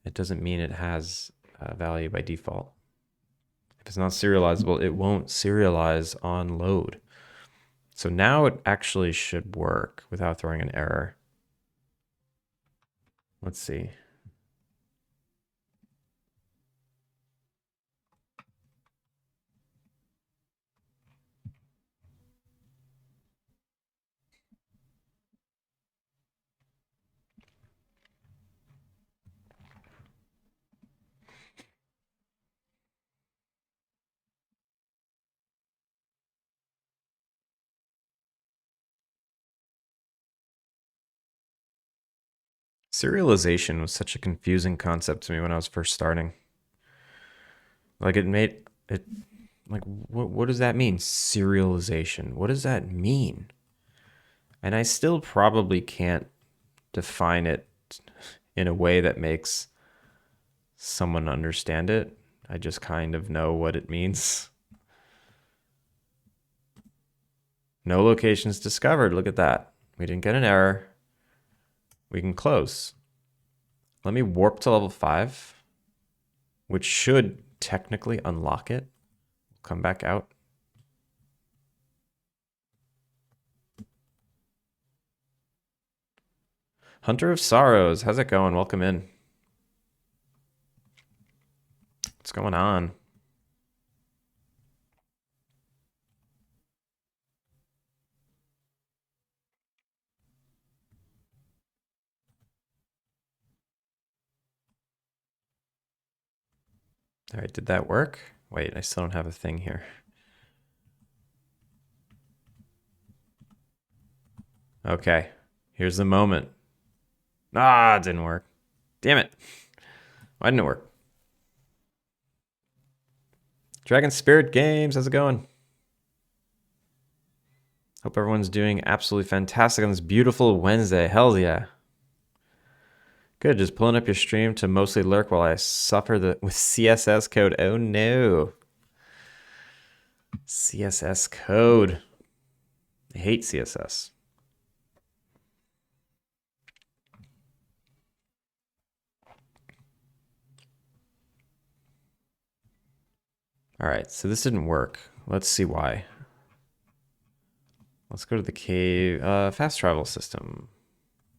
it doesn't mean it has value by default. If it's not serializable, it won't serialize on load. So now it actually should work without throwing an error. Let's see. Serialization was such a confusing concept to me when I was first starting. Like it made it like what does that mean? Serialization. What does that mean? And I still probably can't define it in a way that makes someone understand it. I just kind of know what it means. No locations discovered. Look at that. We didn't get an error. We can close. Let me warp to level 5, which should technically unlock it. Come back out. Hunter of Sorrows, how's it going? Welcome in. What's going on? All right, did that work? Wait, I still don't have a thing here. Okay, here's the moment. Ah, it didn't work. Damn it. Why didn't it work? Dragon Spirit Games, how's it going? Hope everyone's doing absolutely fantastic on this beautiful Wednesday. Hell yeah. Good, just pulling up your stream to mostly lurk while I suffer with CSS code. Oh no. CSS code. I hate CSS. All right, so this didn't work. Let's see why. Let's go to the cave. Fast travel system.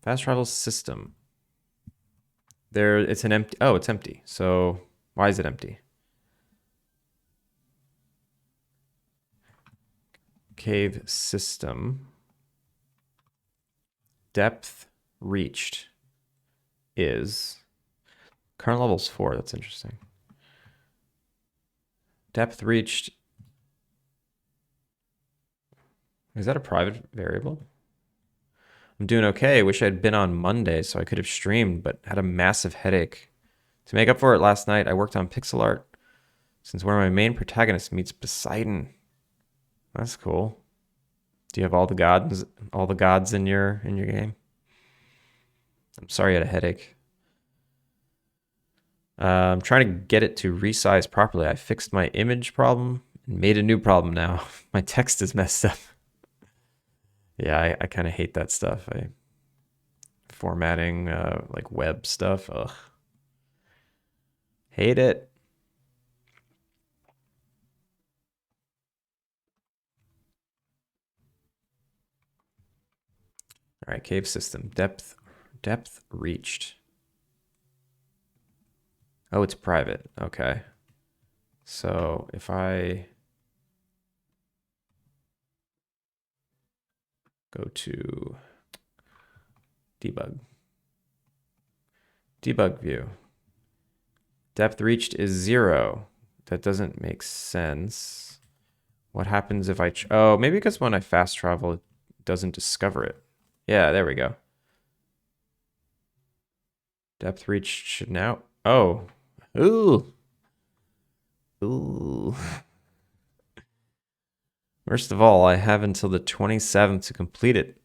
Fast travel system. There, it's an empty. Oh, it's empty. So why is it empty? Cave system. Depth reached is current level's 4. That's interesting. Depth reached. Is that a private variable? I'm doing okay. Wish I'd been on Monday so I could have streamed, but had a massive headache. To make up for it last night, I worked on pixel art since one of my main protagonists meets Poseidon. That's cool. Do you have all the gods in your game? I'm sorry I had a headache. I'm trying to get it to resize properly. I fixed my image problem and made a new problem now. My text is messed up. Yeah, I kind of hate that stuff. Formatting, like web stuff. Ugh. Hate it. All right, cave system. Depth reached. Oh, it's private. Okay. So if I go to debug view, depth reached is 0. That doesn't make sense. What happens if I, oh, maybe because when I fast travel, it doesn't discover it. Yeah, there we go. Depth reached should now, oh, ooh. Ooh. First of all, I have until the 27th to complete it.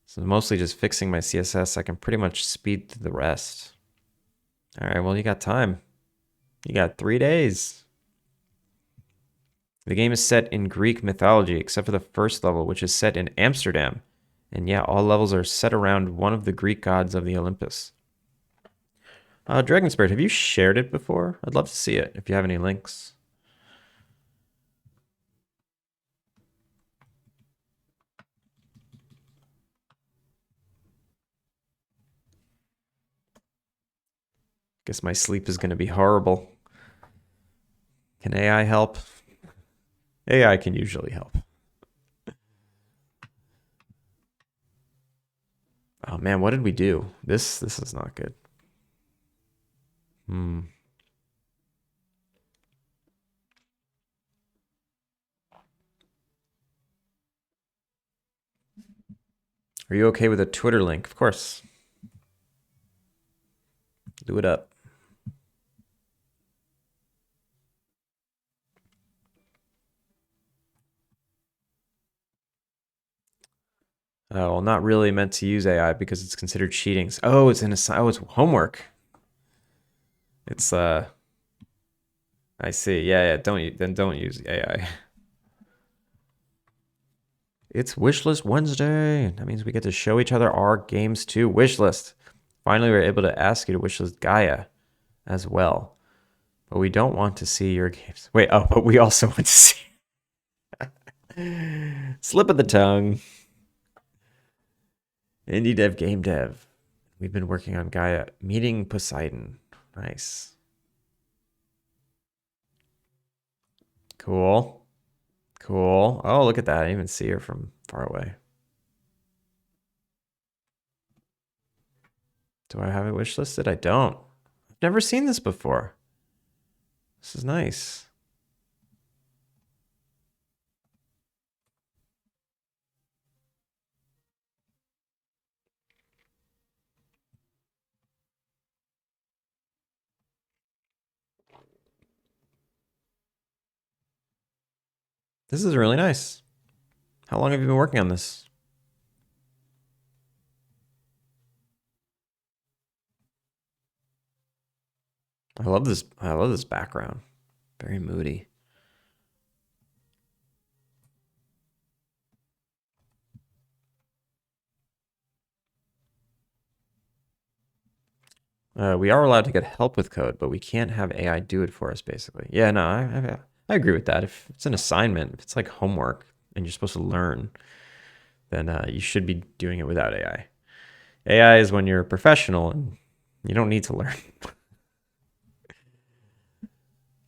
So mostly just fixing my CSS. I can pretty much speed through the rest. All right, well, you got time. You got 3 days. The game is set in Greek mythology, except for the first level, which is set in Amsterdam. And yeah, all levels are set around one of the Greek gods of the Olympus. Dragon Spirit, have you shared it before? I'd love to see it if you have any links. Guess my sleep is going to be horrible. Can AI help? AI can usually help. Oh man, what did we do? This is not good. Are you okay with a Twitter link? Of course. Do it up. Oh, well, not really meant to use AI because it's considered cheating. Oh, it's it's homework. It's I see. Yeah, don't use AI. It's Wishlist Wednesday. That means we get to show each other our games too. Wishlist. Finally, we're able to ask you to wishlist Gaia as well. But we don't want to see your games. Wait, oh, but we also want to see. Slip of the tongue. Indie dev, game dev. We've been working on Gaia. Meeting Poseidon. Nice. Cool. Cool. Oh, look at that. I didn't even see her from far away. Do I have it wishlisted? I don't. I've never seen this before. This is nice. This is really nice. How long have you been working on this? I love this. I love this background. Very moody. We are allowed to get help with code, but we can't have AI do it for us, basically. Yeah, no, I agree with that. If it's an assignment, if it's like homework and you're supposed to learn, then you should be doing it without AI. AI is when you're a professional and you don't need to learn.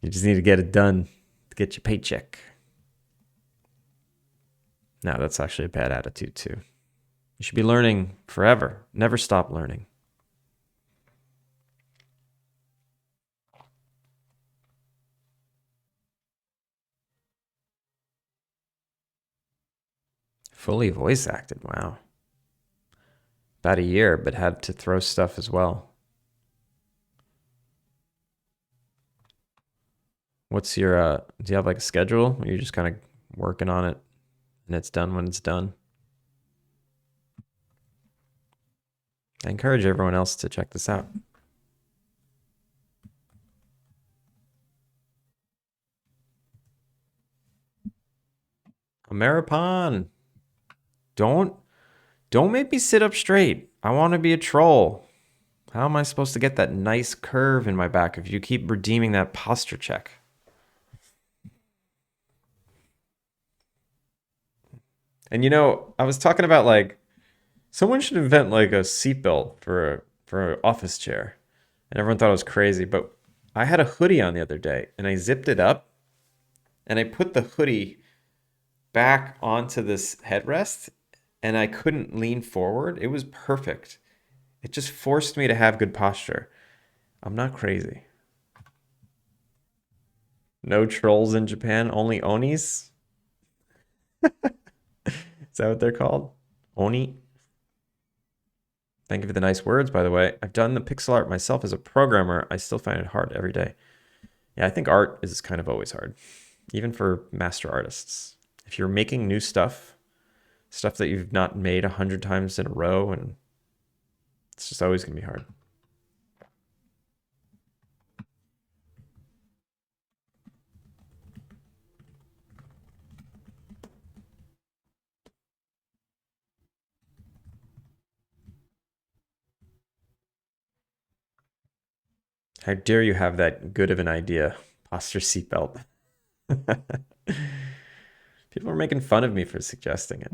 You just need to get it done to get your paycheck. No, that's actually a bad attitude too. You should be learning forever. Never stop learning. Fully voice acted. Wow. About a year, but had to throw stuff as well. What's your do you have like a schedule? Or you're just kind of working on it and it's done when it's done? I encourage everyone else to check this out. Ameripan, don't make me sit up straight. I want to be a troll. How am I supposed to get that nice curve in my back if you keep redeeming that posture check? And you know, I was talking about like someone should invent like a seatbelt for an office chair, and everyone thought it was crazy. But I had a hoodie on the other day, and I zipped it up, and I put the hoodie back onto this headrest, and I couldn't lean forward. It was perfect. It just forced me to have good posture. I'm not crazy. No trolls in Japan, only onis. Is that what they're called? Oni? Thank you for the nice words, by the way. I've done the pixel art myself as a programmer. I still find it hard every day. Yeah, I think art is kind of always hard, even for master artists. If you're making new stuff, stuff that you've not made 100 times in a row, and it's just always going to be hard. How dare you have that good of an idea? Posture seatbelt. People are making fun of me for suggesting it.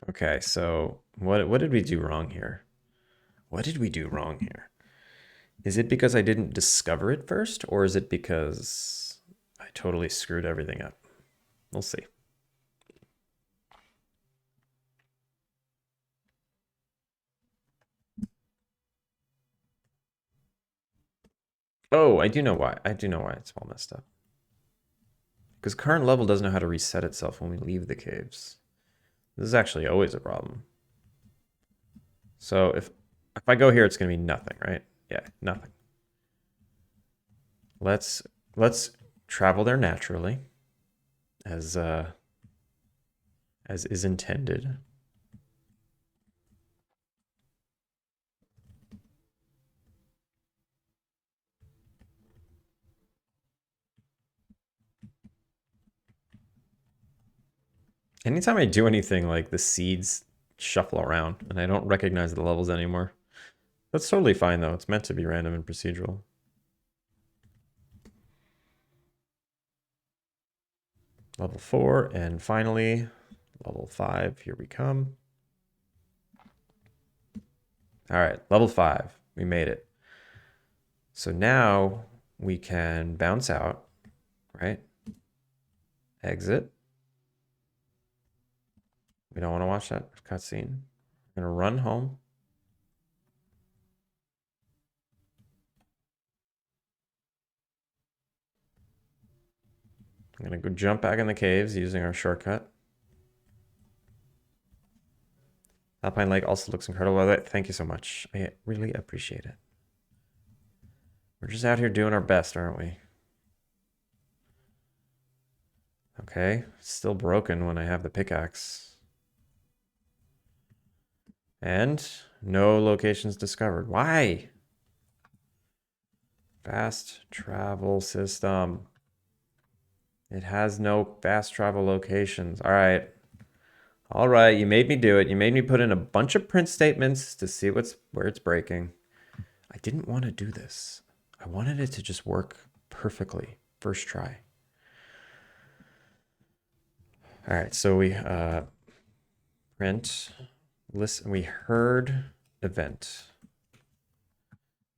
Okay, so what did we do wrong here? What did we do wrong here? Is it because I didn't discover it first, or is it because I totally screwed everything up? We'll see. Oh, I do know why. I do know why it's all messed up. Because current level doesn't know how to reset itself when we leave the caves. This is actually always a problem. So if I go here, it's going to be nothing, right? Yeah, nothing. Let's travel there naturally, as is intended. Anytime I do anything, like the seeds shuffle around and I don't recognize the levels anymore. That's totally fine though. It's meant to be random and procedural. Level 4, and finally, level 5. Here we come. All right, level 5. We made it. So now we can bounce out, right? Exit. We don't want to watch that cutscene. We're gonna run home. I'm gonna go jump back in the caves using our shortcut. Alpine Lake also looks incredible. Thank you so much. I really appreciate it. We're just out here doing our best, aren't we? Okay, still broken when I have the pickaxe. And no locations discovered. Why? Fast travel system. It has no fast travel locations. All right. All right, you made me do it. You made me put in a bunch of print statements to see where it's breaking. I didn't want to do this. I wanted it to just work perfectly. First try. All right, so we print listen. We heard event.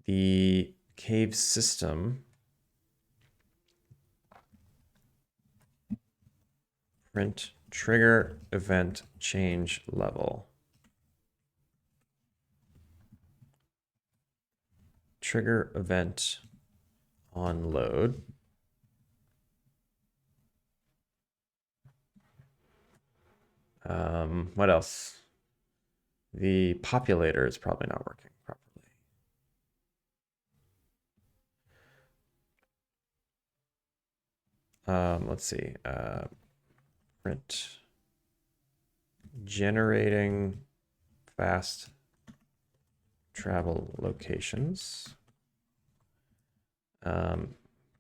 The cave system print trigger event change level. Trigger event on load. What else? The populator is probably not working properly. Let's see. Print generating fast travel locations.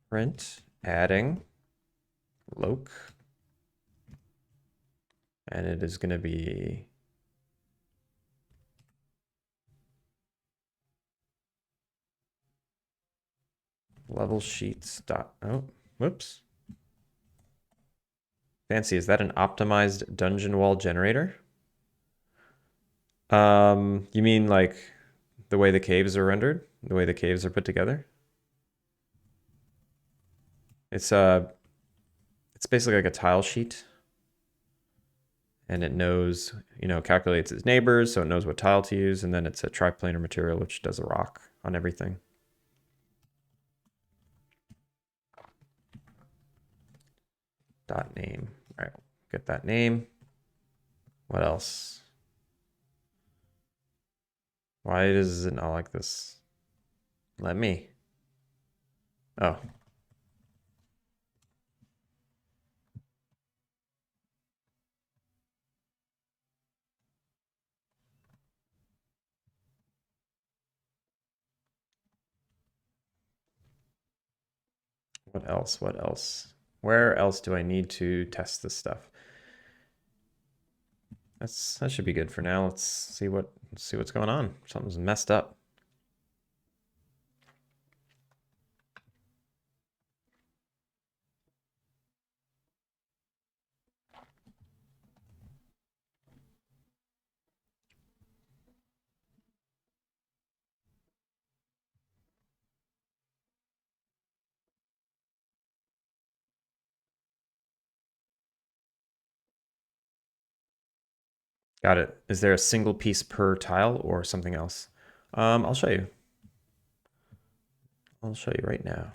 Print adding loc, and it is going to be level sheets dot, oh, whoops. Fancy, is that an optimized dungeon wall generator? You mean like the way the caves are rendered? The way the caves are put together? It's basically like a tile sheet. And it knows, calculates its neighbors, so it knows what tile to use, and then it's a triplanar material which does a rock on everything. Dot name. All right, get that name. What else? Why does it not like this? Let me. Oh. What else? What else? Where else do I need to test this stuff? That should be good for now. Let's see what's going on. Something's messed up. Got it. Is there a single piece per tile or something else? I'll show you. I'll show you right now.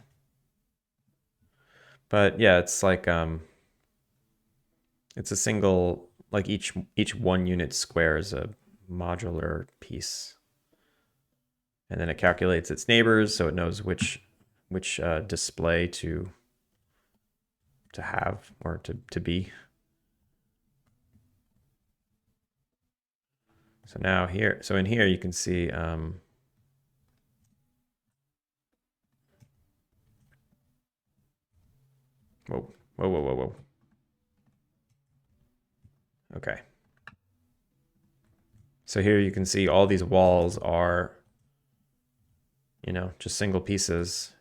But yeah, it's like it's a single, like each 1 unit square is a modular piece, and then it calculates its neighbors, so it knows which display to have or to be. So now here, so in here you can see whoa, whoa, whoa, whoa, whoa. Okay. So here you can see all these walls are, just single pieces.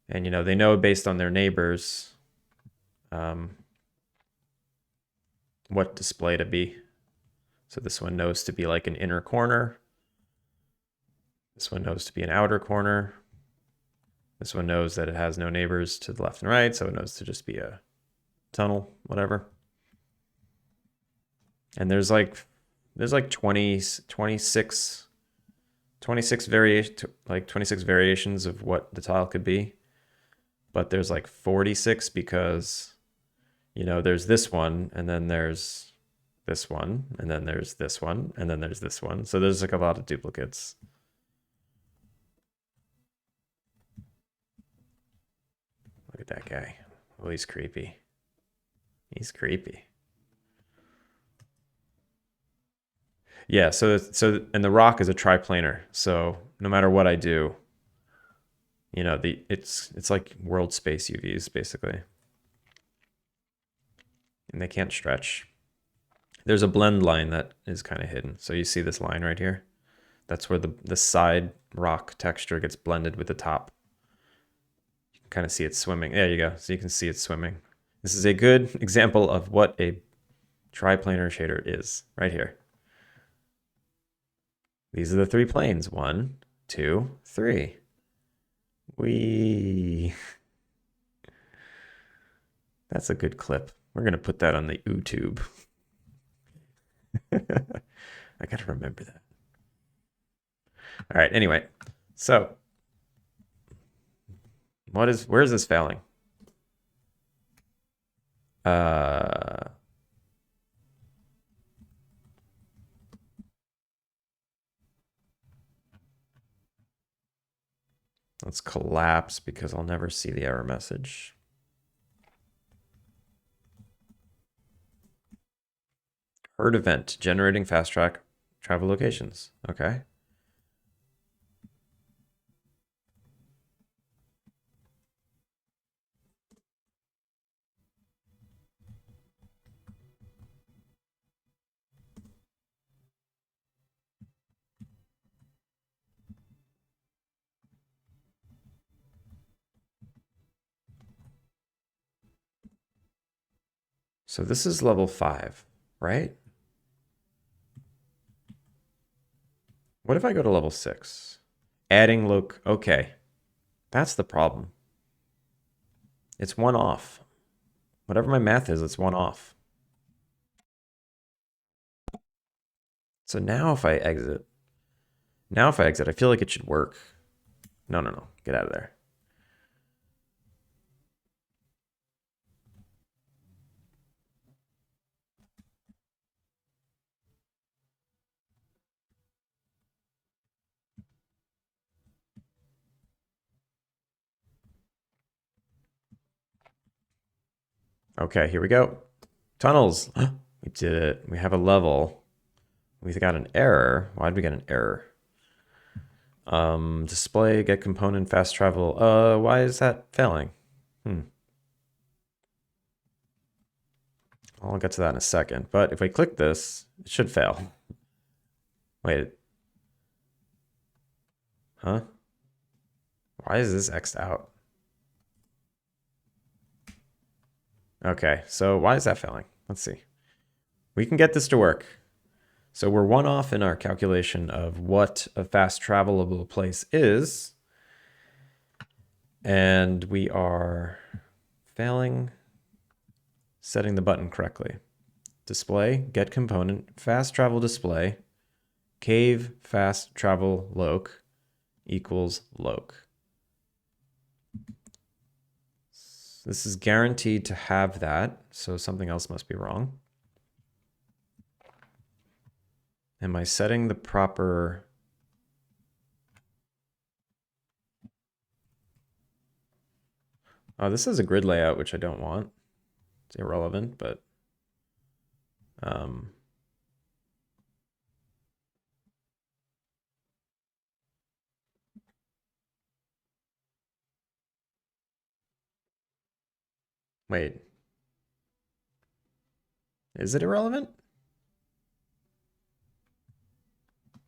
And, they know based on their neighbors what display to be. So this one knows to be like an inner corner. This one knows to be an outer corner. This one knows that it has no neighbors to the left and right, so it knows to just be a tunnel, whatever. And there's like 26 variations of what the tile could be. But there's like 46 because, there's this one, and then there's this one, and then there's this one, and then there's this one. So there's like a lot of duplicates. Look at that guy. Oh, he's creepy. He's creepy. Yeah, so and the rock is a triplanar. So no matter what I do, You know, it's like world space UVs basically. And they can't stretch. There's a blend line that is kind of hidden. So you see this line right here? That's where the side rock texture gets blended with the top. You can kind of see it swimming. There you go. So you can see it swimming. This is a good example of what a triplanar shader is right here. These are the three planes. 1, 2, 3. Wee. That's a good clip. We're going to put that on the YouTube. I got to remember that. All right, anyway. So, where is this failing? Let's collapse because I'll never see the error message. Herd event, generating fast track travel locations. Okay. So this is level 5, right? What if I go to level 6? Adding loc. Okay. That's the problem. It's 1 off. Whatever my math is, it's 1 off. So now if I exit, I feel like it should work. No. Get out of there. Okay, here we go. Tunnels. We did it. We have a level. We got an error. Why did we get an error? Display, get component, fast travel. Why is that failing? I'll get to that in a second. But if we click this, it should fail. Wait. Huh? Why is this X'd out? Okay, so why is that failing? Let's see. We can get this to work. So we're 1 off in our calculation of what a fast travelable place is. And we are failing setting the button correctly. Display, get component, fast travel display, cave fast travel loc equals loc. This is guaranteed to have that, so something else must be wrong. Am I setting the proper... Oh, this is a grid layout, which I don't want. It's irrelevant, but... Wait. Is it irrelevant?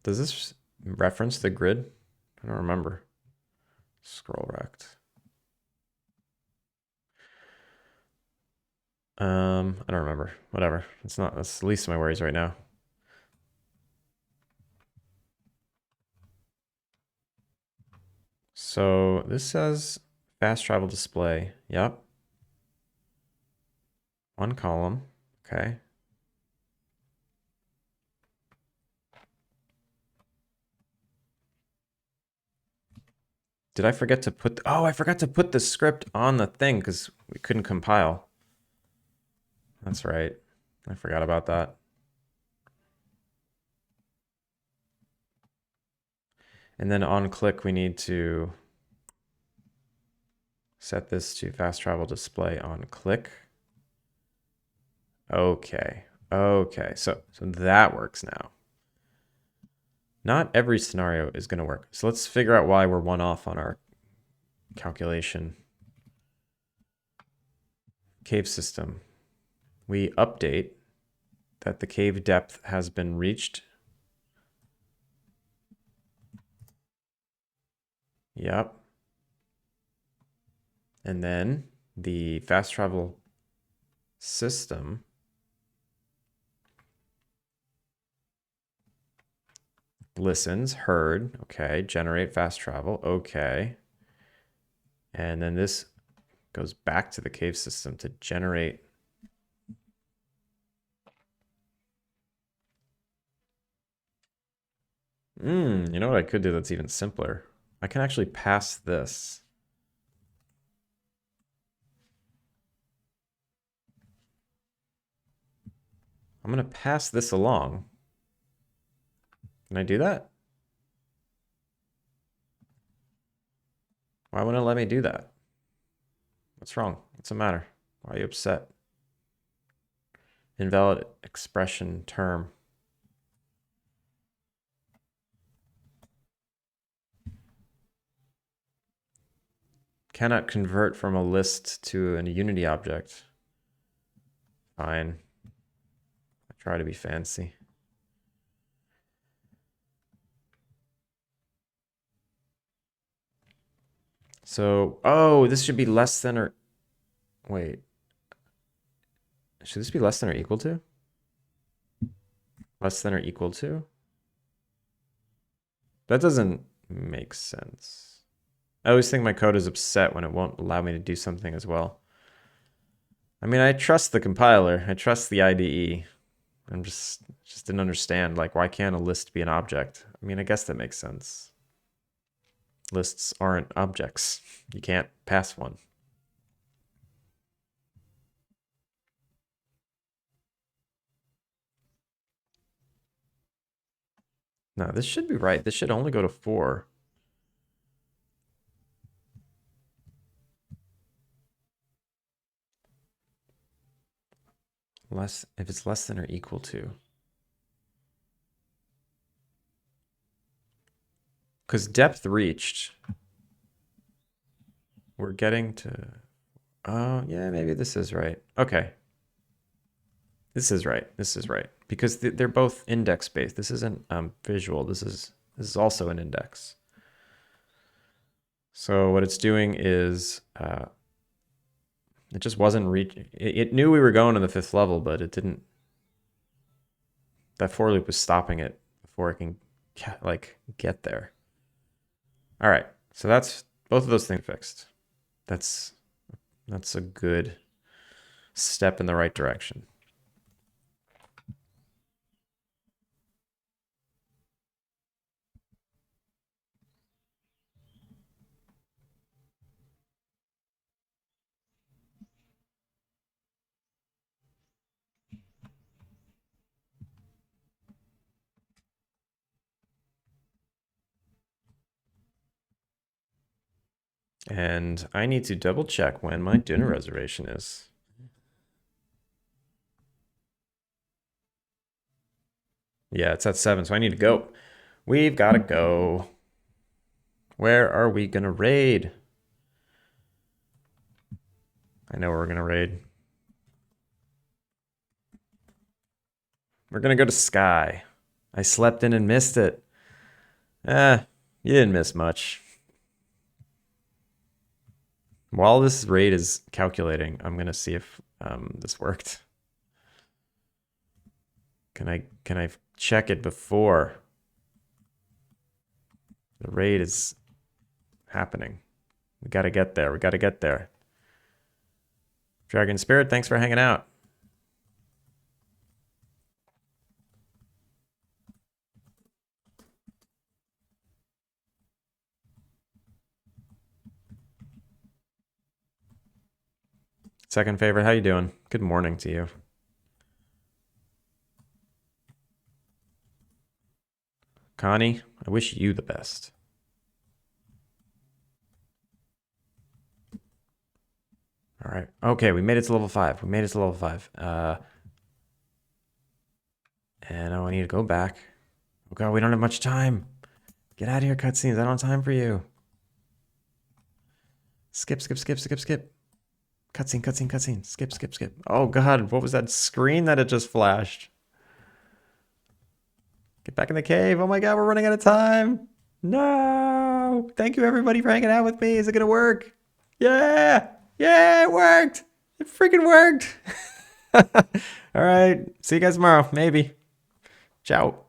Does this reference the grid? I don't remember. Scroll rect. I don't remember. Whatever. That's the least of my worries right now. So this says fast travel display. Yep. 1 column. Okay. Did I forget to put... Oh, I forgot to put the script on the thing because we couldn't compile. That's right. I forgot about that. And then on click, we need to set this to fast travel display on click. Okay. Okay. So that works now. Not every scenario is going to work. So let's figure out why we're 1 off on our calculation. Cave system. We update that the cave depth has been reached. Yep. And then the fast travel system listens, heard, okay, generate fast travel, okay. And then this goes back to the cave system to generate. You know what I could do that's even simpler? I can actually pass this. I'm going to pass this along. Can I do that? Why wouldn't it let me do that? What's wrong? What's the matter? Why are you upset? Invalid expression term. Cannot convert from a list to a Unity object. Fine. I try to be fancy. So, oh, this should be less than or... Wait. Should this be less than or equal to? Less than or equal to? That doesn't make sense. I always think my code is upset when it won't allow me to do something as well. I mean, I trust the compiler. I trust the IDE. I'm just didn't understand, like, why can't a list be an object? I mean, I guess that makes sense. Lists aren't objects. You can't pass one. No, this should be right. This should only go to 4. Less, if it's less than or equal to. Because depth reached. We're getting to... Oh, yeah, maybe this is right. Okay. This is right. This is right. Because they're both index-based. This isn't visual. This is also an index. So what it's doing is... it just wasn't it knew we were going to the 5th level, but it didn't... That for loop was stopping it before it can, like, get there. All right. So that's both of those things fixed. That's a good step in the right direction. And I need to double check when my dinner reservation is. Yeah, it's at 7, so I need to go. We've got to go. Where are we going to raid? I know where we're going to raid. We're going to go to Sky. I slept in and missed it. You didn't miss much. While this raid is calculating, I'm going to see if this worked. Can I check it before the raid is happening? We got to get there. We got to get there. Dragon Spirit, thanks for hanging out. Second favorite, how you doing? Good morning to you. Connie, I wish you the best. All right. Okay, we made it to level 5. We made it to level 5. And I need to go back. Oh god, we don't have much time. Get out of here, cutscenes. I don't have time for you. Skip, skip, skip, skip, skip. Cutscene, cutscene, cutscene. Skip, skip, skip. Oh god, what was that screen that it just flashed? Get back in the cave. Oh my god, we're running out of time. No. Thank you everybody for hanging out with me. Is it gonna work? Yeah. Yeah, it worked. It freaking worked. All right. See you guys tomorrow. Maybe. Ciao.